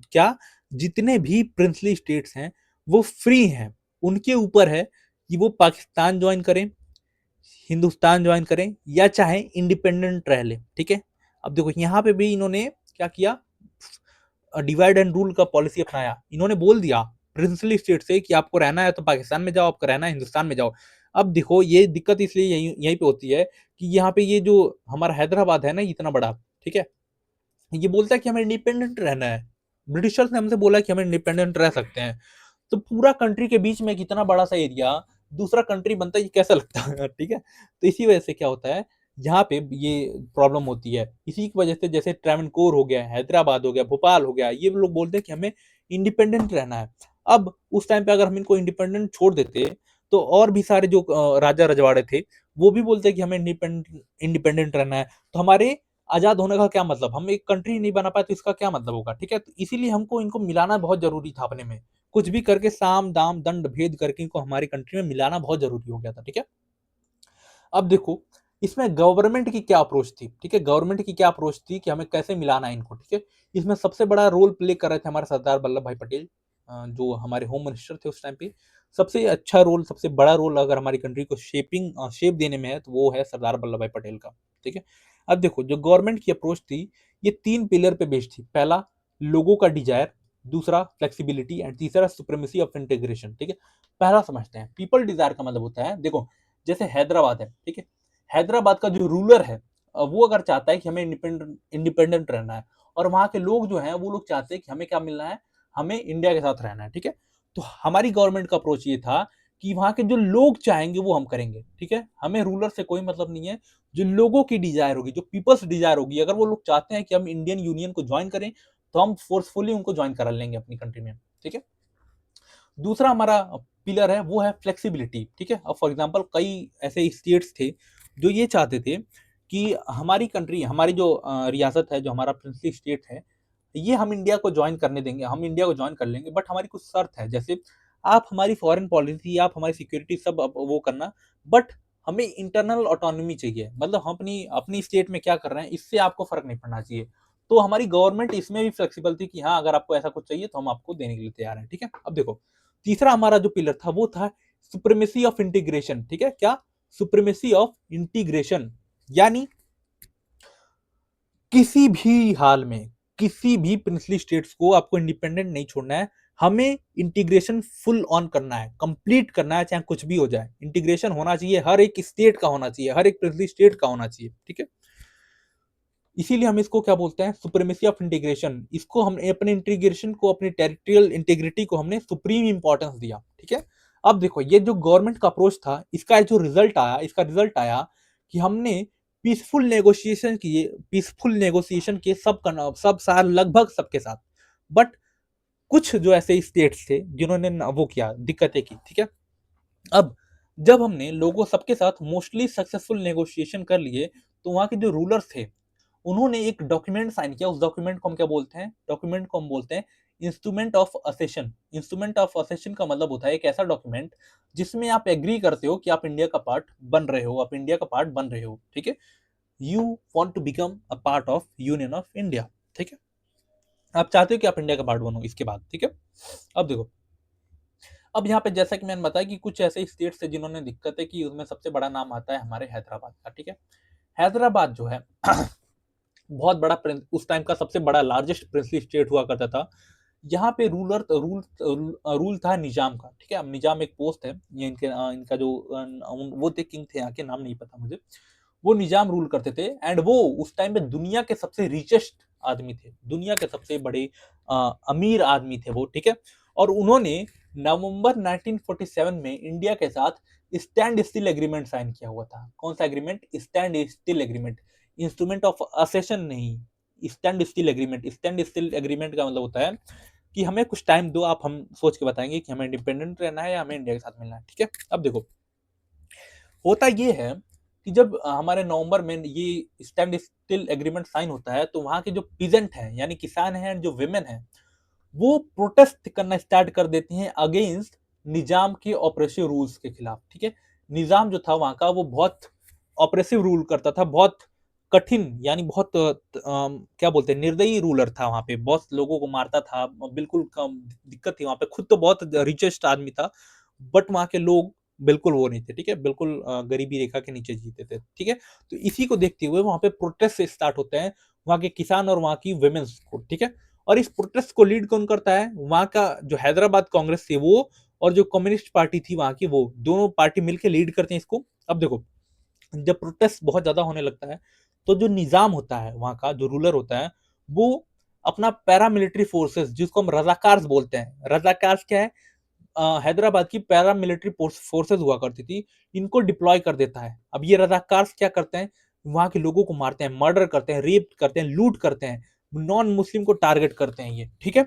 [SPEAKER 1] क्या, जितने भी प्रिंसली स्टेट्स हैं वो फ्री हैं, उनके ऊपर है कि वो पाकिस्तान ज्वाइन करें, हिंदुस्तान ज्वाइन करें, या चाहे इंडिपेंडेंट रह ले, ठीक है। अब देखो यहाँ पे भी इन्होंने क्या किया, डिवाइड एंड रूल का पॉलिसी अपनाया। इन्होंने बोल दिया प्रिंसली स्टेट से कि आपको रहना है तो पाकिस्तान में जाओ, आपको रहना है हिंदुस्तान में जाओ। अब देखो ये दिक्कत इसलिए यहीं पे होती है कि यहाँ पे ये जो हमारा हैदराबाद है ना इतना बड़ा, ठीक है, ये बोलता है कि हमें इंडिपेंडेंट रहना है। ब्रिटिशर्स ने हमसे बोला कि हमें इंडिपेंडेंट रह सकते हैं, तो पूरा कंट्री के बीच में कितना बड़ा सा एरिया दूसरा कंट्री बनता है, ये कैसा लगता है ठीक है। तो इसी वजह से क्या होता है, यहाँ पे ये प्रॉब्लम होती है। इसी की वजह से जैसे ट्रावनकोर हो गया, हैदराबाद हो गया, भोपाल हो गया, ये लोग बोलते हैं कि हमें इंडिपेंडेंट रहना है। अब उस टाइम पे अगर हम इनको इंडिपेंडेंट छोड़ देते तो और भी सारे जो राजा रजवाड़े थे वो भी बोलते हैं कि हमें इंडिपेंडेंट रहना है, तो हमारे आजाद होने का क्या मतलब, हम एक कंट्री नहीं बना पाए तो इसका क्या मतलब होगा, ठीक है। तो इसीलिए हमको इनको मिलाना बहुत जरूरी था अपने में, कुछ भी करके साम दाम दंड भेद करके इनको हमारी कंट्री में मिलाना बहुत जरूरी हो गया था, ठीक है। अब देखो इसमें गवर्नमेंट की क्या अप्रोच थी, ठीक है, गवर्नमेंट की क्या अप्रोच थी कि हमें कैसे मिलाना है इनको, ठीक है। इसमें सबसे बड़ा रोल प्ले कर रहे थे हमारे सरदार वल्लभ भाई पटेल, जो हमारे होम मिनिस्टर थे उस टाइम पे। सबसे अच्छा रोल, सबसे बड़ा रोल अगर हमारी कंट्री को शेप देने में है तो वो है सरदार वल्लभ भाई पटेल का, ठीक है। अब देखो जो गवर्नमेंट की अप्रोच थी ये 3 पिलर पे बेस्ड थी। पहला, लोगों का डिजायर, दूसरा फ्लेक्सिबिलिटी, एंड तीसरा सुप्रीमेसी ऑफ इंटीग्रेशन, ठीक है। पहला समझते हैं, पीपल डिजायर का मतलब होता है, देखो जैसे हैदराबाद है, ठीक है, हैदराबाद का जो रूलर है वो अगर चाहता है कि हमें इंडिपेंडेंट रहना है, और वहाँ के लोग जो हैं वो लोग चाहते हैं कि हमें क्या मिलना है, हमें इंडिया के साथ रहना है, ठीक है। तो हमारी गवर्नमेंट का अप्रोच ये था कि वहाँ के जो लोग चाहेंगे वो हम करेंगे, ठीक है। हमें रूलर से कोई मतलब नहीं है, जो लोगों की डिजायर होगी, जो पीपल्स डिजायर होगी, अगर वो लोग चाहते हैं कि हम इंडियन यूनियन को ज्वाइन करें तो हम फोर्सफुली उनको ज्वाइन करा लेंगे अपनी कंट्री में, ठीक है। दूसरा हमारा पिलर है वो है फ्लेक्सिबिलिटी, ठीक है। अब फॉर एग्जांपल कई ऐसे स्टेट्स थे जो ये चाहते थे कि हमारी कंट्री, हमारी जो रियासत है, जो हमारा प्रिंसली स्टेट है, ये हम इंडिया को ज्वाइन करने देंगे, हम इंडिया को ज्वाइन कर लेंगे, बट हमारी कुछ शर्त है, जैसे आप हमारी फॉरेन पॉलिसी, आप हमारी सिक्योरिटी सब वो करना, बट हमें इंटरनल ऑटोनॉमी चाहिए, मतलब हम अपनी अपनी स्टेट में क्या कर रहे हैं इससे आपको फर्क नहीं पड़ना चाहिए। तो हमारी गवर्नमेंट इसमें भी फ्लेक्सिबल थी कि हाँ, अगर आपको ऐसा कुछ चाहिए तो हम आपको देने के लिए तैयार हैं, ठीक है। अब देखो, तीसरा हमारा जो पिलर था वो था सुप्रीमेसी ऑफ इंटीग्रेशन, ठीक है। क्या? सुप्रीमेसी ऑफ इंटीग्रेशन, यानी किसी भी हाल में, किसी भी प्रिंसली स्टेट्स को आपको इंडिपेंडेंट नहीं छोड़ना है, हमें इंटीग्रेशन फुल ऑन करना है, कंप्लीट करना है, चाहे कुछ भी हो जाए। इंटीग्रेशन होना चाहिए, हर एक स्टेट का होना चाहिए, हर एक प्रिंसली स्टेट का होना चाहिए, ठीक है। इसीलिए हम इसको क्या बोलते हैं, सुप्रीमेसी ऑफ इंटीग्रेशन। इसको हमने अपने इंटीग्रेशन को, अपनी टेरिटोरियल इंटीग्रिटी को हमने सुप्रीम इंपॉर्टेंस दिया, ठीक है। अब देखो, ये जो गवर्नमेंट का अप्रोच था, इसका जो रिजल्ट आया, इसका रिजल्ट आया कि हमने पीसफुल नेगोशिएशन के सब साल लगभग सबके साथ, बट कुछ जो ऐसे स्टेट्स थे जिन्होंने वो किया, दिक्कतें की, ठीक है। अब जब हमने लोगों सबके साथ मोस्टली सक्सेसफुल नेगोशिएशन कर लिए, तो वहां के जो रूलर्स थे उन्होंने एक डॉक्यूमेंट साइन किया। उस डॉक्यूमेंट को हम क्या बोलते हैं? डॉक्यूमेंट को हम बोलते हैं इंस्ट्रूमेंट ऑफ असेशन। इंस्ट्रूमेंट ऑफ असेशन का मतलब होता है एक ऐसा डॉक्यूमेंट जिसमें आप एग्री करते हो कि आप इंडिया का पार्ट बन रहे हो, आप इंडिया का पार्ट बन रहे हो, ठीक है। You want to become a part of Union of India, ठीक है। आप चाहते हो कि आप इंडिया का पार्ट बनो इसके बाद, ठीक है। अब देखो, अब यहाँ पे जैसा कि मैंने बताया कि कुछ ऐसे स्टेट्स थे जिन्होंने दिक्कतें की, उसमें सबसे बड़ा नाम आता है हमारे हैदराबाद का, ठीक है। हैदराबाद जो है बहुत बड़ा उस टाइम का सबसे बड़ा लार्जेस्ट प्रिंसली स्टेट हुआ करता था। यहाँ पे रूल था निजाम का, ठीक है। अब निजाम एक पोस्ट है, ये इनका जो वो थे किंग थे, यहाँ के नाम नहीं पता मुझे। वो निजाम रूल करते थे, एंड वो उस टाइम में दुनिया के सबसे रिचेस्ट आदमी थे, दुनिया के सबसे बड़े अमीर आदमी थे वो, ठीक है। और उन्होंने नवंबर 1947 में इंडिया के साथ स्टैंड स्टिल एग्रीमेंट साइन किया हुआ था। कौन सा agreement? Standstill agreement, instrument of accession नहीं, standstill agreement. Standstill agreement का मतलब होता है कि हमें कुछ टाइम दो, आप हम सोच के बताएंगे कि हमें इंडिपेंडेंट रहना है या हमें इंडिया के साथ मिलना है, ठीक है। अब देखो, होता ये है कि जब हमारे नवंबर में ये स्टैंड स्टिल एग्रीमेंट साइन होता है, तो वहां के जो पीजेंट हैं, यानी किसान हैं, जो विमेन हैं, वो प्रोटेस्ट करना स्टार्ट कर देती हैं अगेंस्ट निजाम के ऑपरेसिव रूल्स के खिलाफ, ठीक है। निजाम जो था वहां का वो बहुत ऑपरेसिव रूल करता था, बहुत कठिन, यानी बहुत क्या बोलते हैं, निर्दयी रूलर था वहां पे, बहुत लोगों को मारता था, बिल्कुल दिक्कत थी वहां पे। खुद तो बहुत रिचेस्ट आदमी था, बट वहां के लोग बिल्कुल वो नहीं थे, ठीक है, बिल्कुल गरीबी रेखा के नीचे जीते थे, ठीक है। तो इसी को देखते हुए वहां पे प्रोटेस्ट स्टार्ट होते हैं, वहां के किसान और वहां की वुमेन्स को, ठीक है। और इस प्रोटेस्ट को लीड कौन करता है? वहां का जो हैदराबाद कांग्रेस थी वो, और जो कम्युनिस्ट पार्टी थी वहां की, वो दोनों पार्टी मिलकर लीड करते हैं इसको। अब देखो, जब प्रोटेस्ट बहुत ज्यादा होने लगता है, तो जो निजाम होता है वहां का, जो रूलर होता है, वो अपना पैरामिलिट्री फोर्सेस, जिसको हम रजाकार्स बोलते हैं, रजाकार्स क्या है? हैदराबाद की पैरामिलिट्री फोर्सेस हुआ करती थी, इनको डिप्लॉय कर देता है। अब ये रजाकार्स क्या करते हैं? वहां के लोगों को मारते हैं, मर्डर करते हैं, रेप करते हैं, लूट करते हैं, नॉन मुस्लिम को टारगेट करते हैं ये, ठीक है।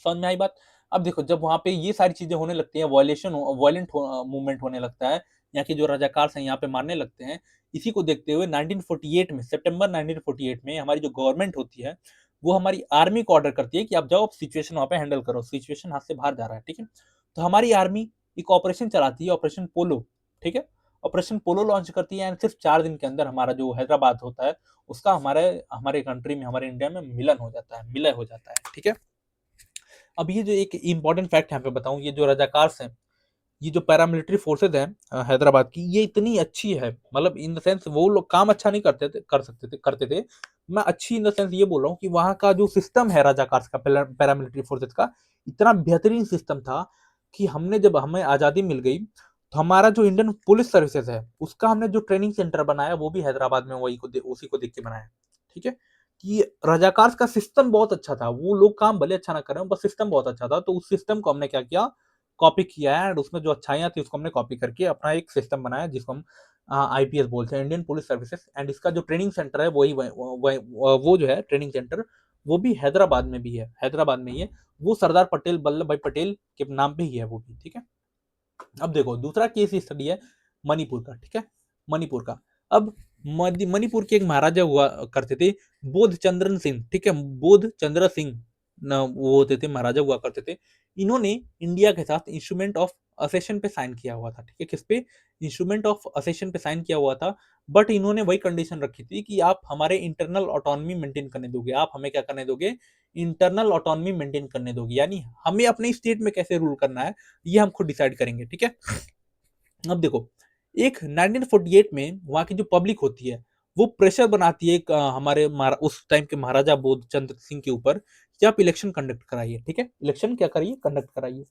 [SPEAKER 1] समझ में आई बात? अब देखो, जब वहां पे ये सारी चीजें होने लगती हैं, वायलेंट मूवमेंट होने लगता है, यहाँ के जो रजाकार हैं यहाँ पे मारने लगते हैं, इसी को देखते हुए 1948 में, सितंबर 1948 में हमारी जो गवर्नमेंट होती है, वो हमारी आर्मी को ऑर्डर करती है कि आप जाओ, आप सिचुएशन वहां पे हैंडल करो, सिचुएशन हाथ से बाहर जा रहा है, ठीक है। तो हमारी आर्मी एक ऑपरेशन चलाती है, ऑपरेशन पोलो, ठीक है। ऑपरेशन पोलो लॉन्च करती है, एंड सिर्फ 4 दिन के अंदर हमारा जो हैदराबाद होता है उसका हमारे हमारे कंट्री में, हमारे इंडिया में मिलन हो जाता है, विलय हो जाता है, ठीक है। अब ये जो एक इंपॉर्टेंट फैक्ट यहाँ पे बताऊं, ये जो रजाकार्स हैं, ये जो पैरामिलिट्री फोर्सेज हैं हैदराबाद की, ये इतनी अच्छी है, मतलब इन द सेंस वो लोग काम अच्छा नहीं करते थे। मैं अच्छी इन द सेंस ये बोल रहा हूँ कि वहाँ का जो सिस्टम है रजाकार्स का, पैरामिलिट्री फोर्सेज का, इतना बेहतरीन सिस्टम था कि हमने, जब हमें आज़ादी मिल गई, तो हमारा जो इंडियन पुलिस सर्विसेज है उसका हमने जो ट्रेनिंग सेंटर बनाया वो भी हैदराबाद में, उसी को देख के बनाया, ठीक है। कि रज़ाकार्स का सिस्टम बहुत अच्छा था, वो लोग काम भले अच्छा ना कर रहे हों, बस सिस्टम बहुत अच्छा था, तो उस सिस्टम को हमने क्या किया, कॉपी किया है एंड उसमें जो अच्छाइयाँ थी उसको हमने कॉपी करके अपना एक सिस्टम बनाया जिसको हम आईपीएस बोलते हैं, इंडियन पुलिस सर्विसेज। एंड इसका जो ट्रेनिंग सेंटर है वही वो जो है ट्रेनिंग सेंटर, वो भी हैदराबाद में भी है, हैदराबाद में ही है, वो सरदार पटेल वल्लभ भाई पटेल के नाम पे ही है वो भी, ठीक है। अब देखो दूसरा केस स्टडी है मणिपुर का, ठीक है, मणिपुर का। अब मणिपुर के एक महाराजा हुआ करते थे, बोध चंद्रन सिंह, ठीक है, बोध चंद्र सिंह वो होते थे, महाराजा हुआ करते थे। इन्होंने इंडिया के साथ इंस्ट्रूमेंट ऑफ असेशन पे साइन किया हुआ था, ठीक है, किस पे, इंस्ट्रूमेंट ऑफ असेशन पे साइन किया हुआ था। बट इन्होंने वही कंडीशन रखी थी कि आप हमारे इंटरनल ऑटोनॉमी मेंटेन करने दोगे, आप हमें क्या करने दोगे, इंटरनल ऑटोनॉमी मेंटेन करने दोगे, यानी हमें अपने स्टेट में कैसे रूल करना है ये हम खुद डिसाइड करेंगे, ठीक है। अब देखो, एक 1948 में वहाँ की जो पब्लिक होती है, वो प्रेशर बनाती है हमारे उस टाइम के महाराजा बोधचंद्र सिंह के ऊपर कि आप इलेक्शन कंडक्ट कराइए, ठीक है, इलेक्शन क्या करिए, कंडक्ट कराइए।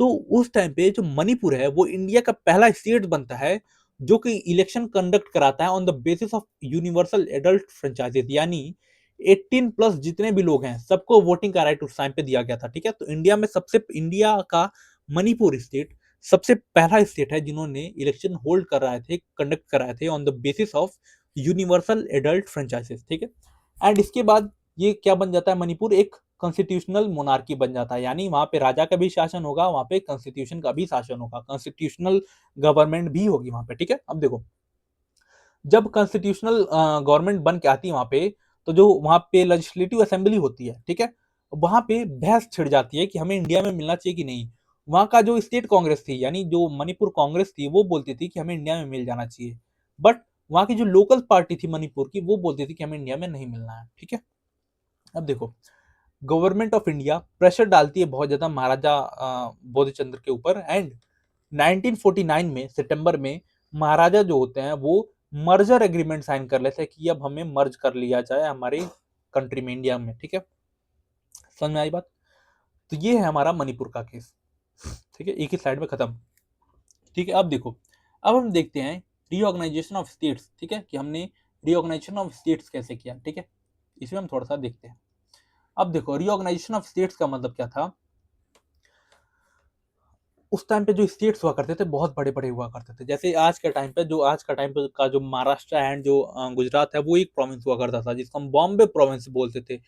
[SPEAKER 1] तो उस टाइम पे जो मणिपुर है वो इंडिया का पहला स्टेट बनता है जो कि इलेक्शन कंडक्ट कराता है on the basis of universal adult franchises, यानी 18 प्लस जितने भी लोग हैं सबको वोटिंग का राइट उस टाइम पे दिया गया था, ठीक है। तो इंडिया में सबसे, इंडिया का मणिपुर स्टेट सबसे पहला स्टेट है जिन्होंने इलेक्शन होल्ड कर रहे थे, कंडक्ट कराए थे on the basis of universal adult franchises, ठीक है। एंड इसके बाद ये क्या बन जाता है, मणिपुर एक कॉन्स्टिट्यूशनल मोनार्की बन जाता है, यानी वहां पे राजा का भी शासन होगा, वहां पे कॉन्स्टिट्यूशन का भी शासन होगा, कॉन्स्टिट्यूशनल गवर्नमेंट भी होगी वहां पे, ठीक है। अब देखो, जब कॉन्स्टिट्यूशनल गवर्नमेंट बन के आती है वहां पे, तो जो वहां पे लेजिस्लेटिव असेंबली होती है, ठीक है, वहां पे बहस छिड़ जाती है कि हमें इंडिया में मिलना चाहिए कि नहीं। वहां का जो स्टेट कांग्रेस थी, यानी जो मणिपुर कांग्रेस थी, वो बोलती थी कि हमें इंडिया में मिल जाना चाहिए। बट वहां की जो लोकल पार्टी थी मणिपुर की, वो बोलती थी कि हमें इंडिया में नहीं मिलना है, ठीक है। अब देखो, गवर्नमेंट ऑफ इंडिया प्रेशर डालती है बहुत ज्यादा महाराजा बोधचंद्र के ऊपर, एंड 1949 में सितंबर में महाराजा जो होते हैं वो मर्जर एग्रीमेंट साइन कर लेते हैं कि अब हमें मर्ज कर लिया जाए हमारे कंट्री में, इंडिया में, ठीक है। समझ में आई बात। तो ये है हमारा मणिपुर का केस, ठीक है, एक ही स्लाइड में खत्म, ठीक है। अब देखो, अब हम देखते हैं रीऑर्गेनाइजेशन ऑफ स्टेट्स, ठीक है, कि हमने रीऑर्गेनाइजेशन ऑफ स्टेट्स कैसे किया, ठीक है, इसमें हम थोड़ा सा देखते हैं। अब देखो, रीऑर्गेनाइजेशन ऑफ स्टेट्स का मतलब क्या था। उस टाइम पे जो स्टेट्स हुआ करते थे बहुत बड़े-बड़े हुआ करते थे। जैसे आज का टाइम पे का जो महाराष्ट्र एंड जो गुजरात है वो एक प्रोविंस हुआ करता था जिसको हम बॉम्बे प्रोविंस बोलते थे।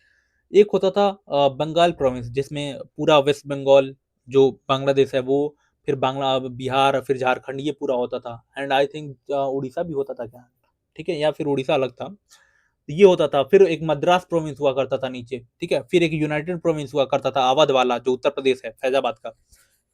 [SPEAKER 1] एक होता था बंगाल प्रोविंस जिसमें पूरा वेस्ट बंगाल जो बांग्लादेश है वो, फिर बिहार, फिर झारखंड ये पूरा होता था, एंड आई थिंक उड़ीसा भी होता था क्या? ठीक है, या फिर उड़ीसा अलग था। ये होता था, फिर एक मद्रास प्रोविंस हुआ करता था नीचे, ठीक है? फिर एक यूनाइटेड प्रोविंस हुआ करता था अवध वाला जो उत्तर प्रदेश है, फैजाबाद का।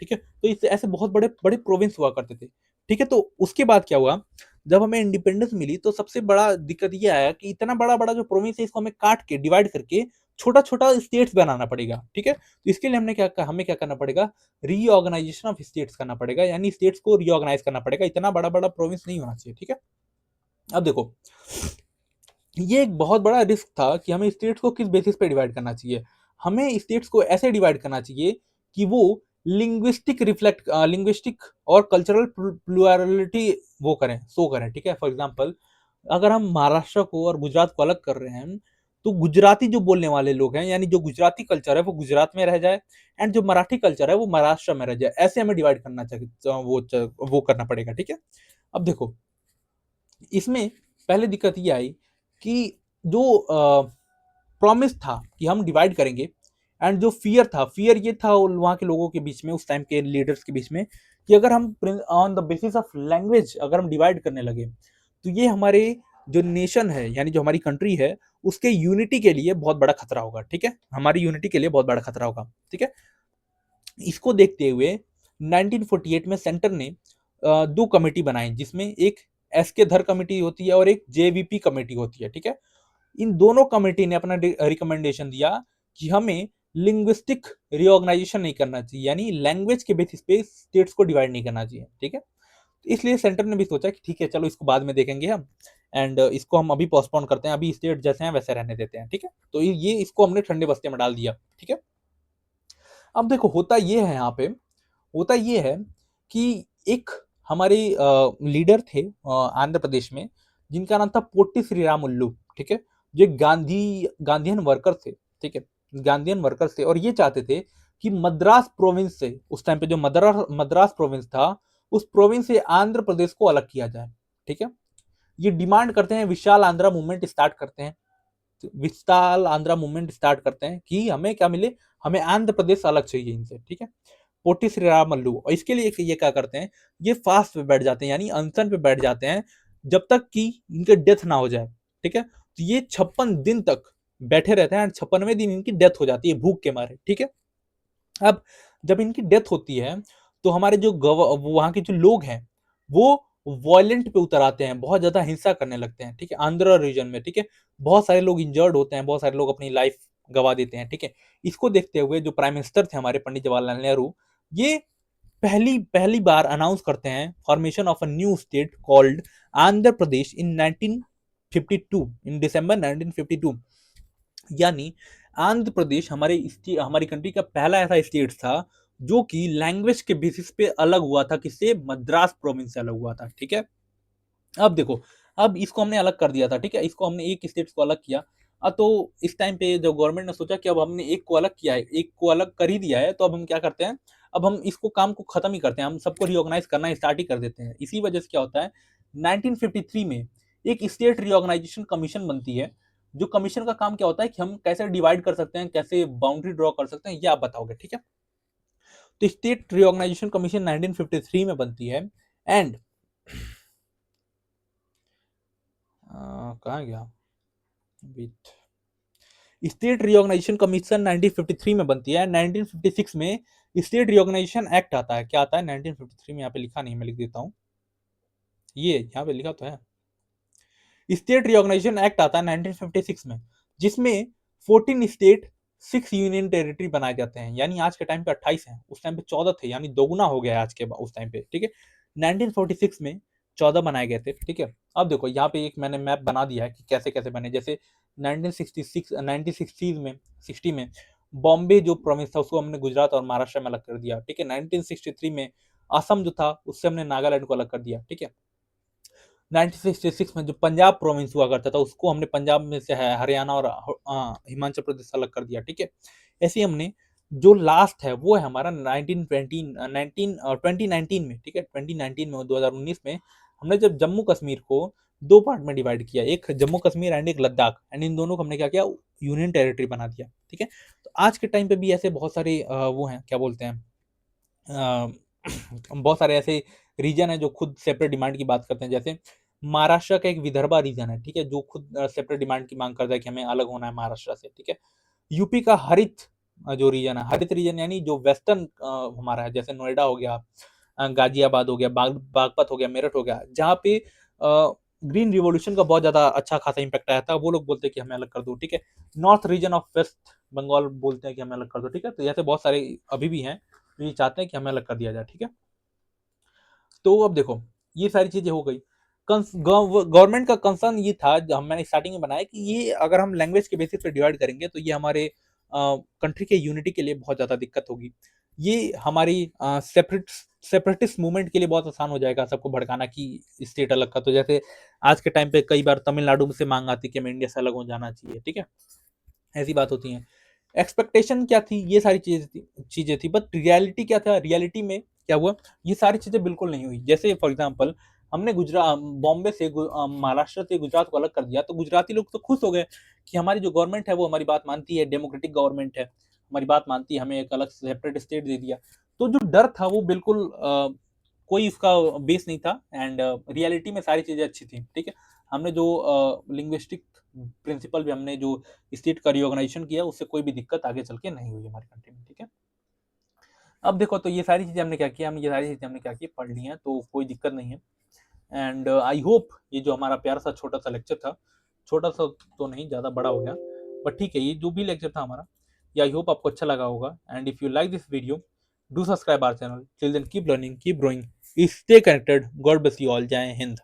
[SPEAKER 1] ठीक है, तो इससे ऐसे बहुत बड़े बड़े प्रोविंस हुआ करते थे। ठीक है, तो उसके बाद क्या हुआ, जब हमें इंडिपेंडेंस मिली तो सबसे बड़ा दिक्कत ये आया कि इतना बड़ा बड़ा जो प्रोविंस है इसको हमें काट के डिवाइड करके छोटा छोटा स्टेट्स बनाना पड़ेगा। ठीक है, तो इसके लिए हमें क्या करना पड़ेगा, रीऑर्गेनाइजेशन ऑफ स्टेट्स करना पड़ेगा, यानी स्टेट्स को रीऑर्गेनाइज करना पड़ेगा, इतना बड़ा बड़ा प्रोविंस नहीं होना चाहिए। ठीक है, अब देखो, ये एक बहुत बड़ा रिस्क था कि हमें स्टेट्स को किस बेसिस पे डिवाइड करना चाहिए। हमें स्टेट्स को ऐसे डिवाइड करना चाहिए कि वो लिंग्विस्टिक और कल्चरल प्लुरलिटी वो करें, शो करें। ठीक है, फॉर एग्जांपल अगर हम महाराष्ट्र को और गुजरात को अलग कर रहे हैं, तो गुजराती जो बोलने वाले लोग हैं, यानी जो गुजराती कल्चर है वो गुजरात में रह जाए, एंड जो मराठी कल्चर है वो महाराष्ट्र में रह जाए। ऐसे हमें डिवाइड करना चाहिए, वो करना पड़ेगा। ठीक है, अब देखो, इसमें पहले दिक्कत ये आई कि जो प्रॉमिस था कि हम डिवाइड करेंगे, एंड जो फियर ये था वहाँ के लोगों के बीच में, उस टाइम के लीडर्स के बीच में, कि अगर हम on the basis of language अगर हम डिवाइड करने लगे तो ये हमारे जो नेशन है, यानी जो हमारी कंट्री है, उसके यूनिटी के लिए बहुत बड़ा खतरा होगा। ठीक है, हमारी यूनिटी के लिए बहुत बड़ा खतरा होगा। ठीक है, इसको देखते हुए 1948 में सेंटर ने दो कमेटी बनाई, जिसमें एक एस के धर कमेटी होती है और एक जेवीपी कमेटी होती है। ठीक है, इन दोनों कमेटी ने अपना रिकमेंडेशन दिया कि हमें लिंग्विस्टिक रिऑर्गेनाइजेशन नहीं करना चाहिए, यानी लैंग्वेज के बेसिस पे स्टेट्स को डिवाइड नहीं करना चाहिए। ठीक है, तो इसलिए सेंटर ने भी सोचा कि ठीक है, चलो इसको बाद में देखेंगे हम, एंड इसको हम अभी पोस्टपोन करते हैं, अभी स्टेट जैसे हैं वैसे रहने देते हैं। ठीक है, तो ये इसको हमने ठंडे बस्ते में डाल दिया। ठीक है, अब देखो, होता ये है यहाँ पे, होता ये है कि एक हमारे लीडर थे आंध्र प्रदेश में, जिनका नाम था पोट्टी श्रीरामुल्लू। ठीक है, जो गांधीयन वर्कर थे, ठीक है, गांधीयन वर्कर्स थे, और ये चाहते थे कि मद्रास प्रोविंस से, उस टाइम पे जो मद्रास प्रोविंस था, उस प्रोविंस से आंध्र प्रदेश को अलग किया जाए, ठीक है। ये डिमांड करते हैं, विशाल आंध्रा मूवमेंट स्टार्ट करते हैं, विशाल आंध्रा मूवमेंट स्टार्ट करते हैं कि हमें क्या मिले, हमें आंध्र प्रदेश अलग चाहिए इनसे, ठीक है। पोटी श्रीरामल्लू, और इसके लिए ये क्या करते हैं, ये फास्ट पे बैठ जाते हैं, यानी अनशन पे बैठ जाते हैं जब तक कि इनके डेथ ना हो जाए, ठीक है। तो ये 56 दिन तक बैठे रहते हैं, 56वें दिन इनकी डेथ हो जाती है भूख के मारे, ठीक है। अब जब इनकी डेथ होती है तो हमारे जो वहां के जो लोग हैं वो वॉयलेंट पे उतर आते हैं, बहुत ज्यादा हिंसा करने लगते हैं, ठीक है, आंध्र रीजन में, ठीक है। बहुत सारे लोग इंजर्ड होते हैं, बहुत सारे लोग अपनी लाइफ गवा देते हैं, ठीक है। इसको देखते हुए जो प्राइम मिनिस्टर थे हमारे पंडित जवाहरलाल नेहरू, ये पहली पहली बार अनाउंस करते हैं formation of a new state called Andhra Pradesh in 1952, in December 1952। यानी आंध्र प्रदेश हमारी कंट्री का पहला ऐसा स्टेट था जो कि लैंग्वेज के बेसिस पे अलग हुआ था, किससे, मद्रास प्रोविंस से अलग हुआ था, ठीक है। अब देखो, अब इसको हमने अलग कर दिया था, ठीक है, इसको हमने एक स्टेट को अलग किया। तो इस टाइम पे जो गवर्नमेंट ने सोचा कि अब हमने एक को अलग किया है, एक को अलग कर ही दिया है, तो अब हम क्या करते हैं, अब हम इसको काम को खत्म ही करते हैं, हम सबको रिऑर्गेनाइज करना स्टार्ट ही कर देते हैं। इसी वजह से क्या होता है, 1953 में एक स्टेट रिऑर्गेनाइजेशन कमीशन बनती है। जो कमीशन का काम क्या होता है कि हम कैसे डिवाइड कर सकते हैं, कैसे बाउंड्री ड्रॉ कर सकते हैं, ये आप बताओगे, ठीक है। तो स्टेट रिऑर्गेनाइजेशन कमीशन 1953 में बनती है, एंड कहाँ गया, स्टेट रिऑर्गेनाइजेशन कमीशन 1953 में बनती है। 1956 में स्टेट रिऑर्गेनाइजेशन एक्ट आता है। क्या आता है 1953 में, यहाँ पे लिखा नहीं, मैं लिख देता हूँ, ये यहाँ पे लिखा तो है, स्टेट रिऑर्गेनाइजेशन एक्ट आता है 1956 में, जिसमें 14 स्टेट 6 यूनियन टेरिटरी बनाए जाते हैं। यानी आज के टाइम पे 28 हैं, उस टाइम पे 14 थे, यानी दोगुना हो गया है आज के उस टाइम पे, ठीक है। 1946 में 14 बनाए गए थे, ठीक है। अब देखो यहाँ पे एक मैंने मैप बना दिया है कि कैसे कैसे बने। जैसे 1960 में 60 में बॉम्बे जो प्रोविंस था उसको हमने गुजरात और महाराष्ट्र में अलग कर दिया, ठीक है। 1963 में असम जो था उससे हमने नागालैंड को अलग कर दिया, ठीक है। 1966 में जो पंजाब प्रोविंस हुआ करता था उसको हमने पंजाब में से हरियाणा और हिमाचल प्रदेश अलग कर दिया, ठीक है। ऐसे ही हमने जो लास्ट है वो है हमारा 2019 में, ठीक है, 2019 में, 2019 में हमने जब जम्मू कश्मीर को दो पार्ट में डिवाइड किया, एक जम्मू कश्मीर एंड एक लद्दाख, एंड इन दोनों को हमने क्या किया, यूनियन टेरिटरी बना दिया, ठीक है। तो आज के टाइम पे भी ऐसे बहुत सारे वो हैं, क्या बोलते हैं, बहुत सारे ऐसे रीजन है जो खुद सेपरेट डिमांड की बात करते हैं। जैसे महाराष्ट्र का एक विदर्भा रीजन है, ठीक है, जो खुद सेपरेट डिमांड की मांग करता है कि हमें अलग होना है महाराष्ट्र से, ठीक है। यूपी का हरित जो रीजन है, हरित रीजन यानी जो वेस्टर्न हमारा है, जैसे नोएडा हो गया, गाजियाबाद हो गया, बागपत हो गया, मेरठ हो गया, जहाँ पे ग्रीन रिवॉल्यूशन का बहुत ज्यादा अच्छा खासा इम्पैक्ट आया था, वो लोग बोलते हैं कि हमें अलग कर दो, ठीक है। North region of West Bengal बोलते हैं कि हमें अलग कर दो, ठीक है। तो ऐसे बहुत सारे अभी भी हैं जो ये चाहते हैं कि हमें अलग कर दिया जाए, ठीक है। तो अब देखो, ये सारी चीजें हो गई। गवर्नमेंट का कंसर्न ये था, जो मैंने स्टार्टिंग में बनाया, कि ये अगर हम लैंग्वेज के बेसिस पे डिवाइड करेंगे तो ये हमारे कंट्री के यूनिटी के लिए बहुत ज्यादा दिक्कत होगी। ये हमारी सेपरेटिस्ट मूवमेंट के लिए बहुत आसान हो जाएगा सबको भड़काना कि स्टेट अलग का। तो जैसे आज के टाइम पे कई बार तमिलनाडु से मांग आती कि हमें इंडिया से अलग हो जाना चाहिए, ठीक है, ऐसी बात होती है। एक्सपेक्टेशन क्या थी, ये सारी चीजें थी, बट रियलिटी क्या था, रियलिटी में क्या हुआ, ये सारी चीजें बिल्कुल नहीं हुई। जैसे फॉर एग्जांपल हमने गुजरात बॉम्बे से महाराष्ट्र से गुजरात को अलग कर दिया, तो गुजराती लोग तो खुश हो गए कि हमारी जो गवर्नमेंट है वो हमारी बात मानती है, डेमोक्रेटिक गवर्नमेंट है, हमारी बात मानती है, हमें एक अलग सेपरेट स्टेट दे दिया। तो जो डर था वो बिल्कुल कोई उसका बेस नहीं था, एंड रियलिटी में सारी चीजें अच्छी थी, ठीक है। हमने जो लिंग्विस्टिक प्रिंसिपल भी हमने जो स्टेट का रिऑर्गेनाइजेशन किया, उससे कोई भी दिक्कत आगे चल के नहीं हुई हमारी कंट्री में, ठीक है। अब देखो, तो ये सारी चीजें हमने क्या किया, हम ये सारी चीजें हमने क्या की, पढ़ ली हैं, तो कोई दिक्कत नहीं है। एंड आई होप ये जो हमारा प्यारा सा छोटा सा लेक्चर था, छोटा सा तो नहीं, ज्यादा बड़ा हो गया, बट ठीक है, ये जो भी लेक्चर था हमारा, ये आई होप आपको अच्छा लगा होगा। And if you like this video, do subscribe our channel. Till then keep learning, keep growing, stay connected, God bless you all, Jai Hind.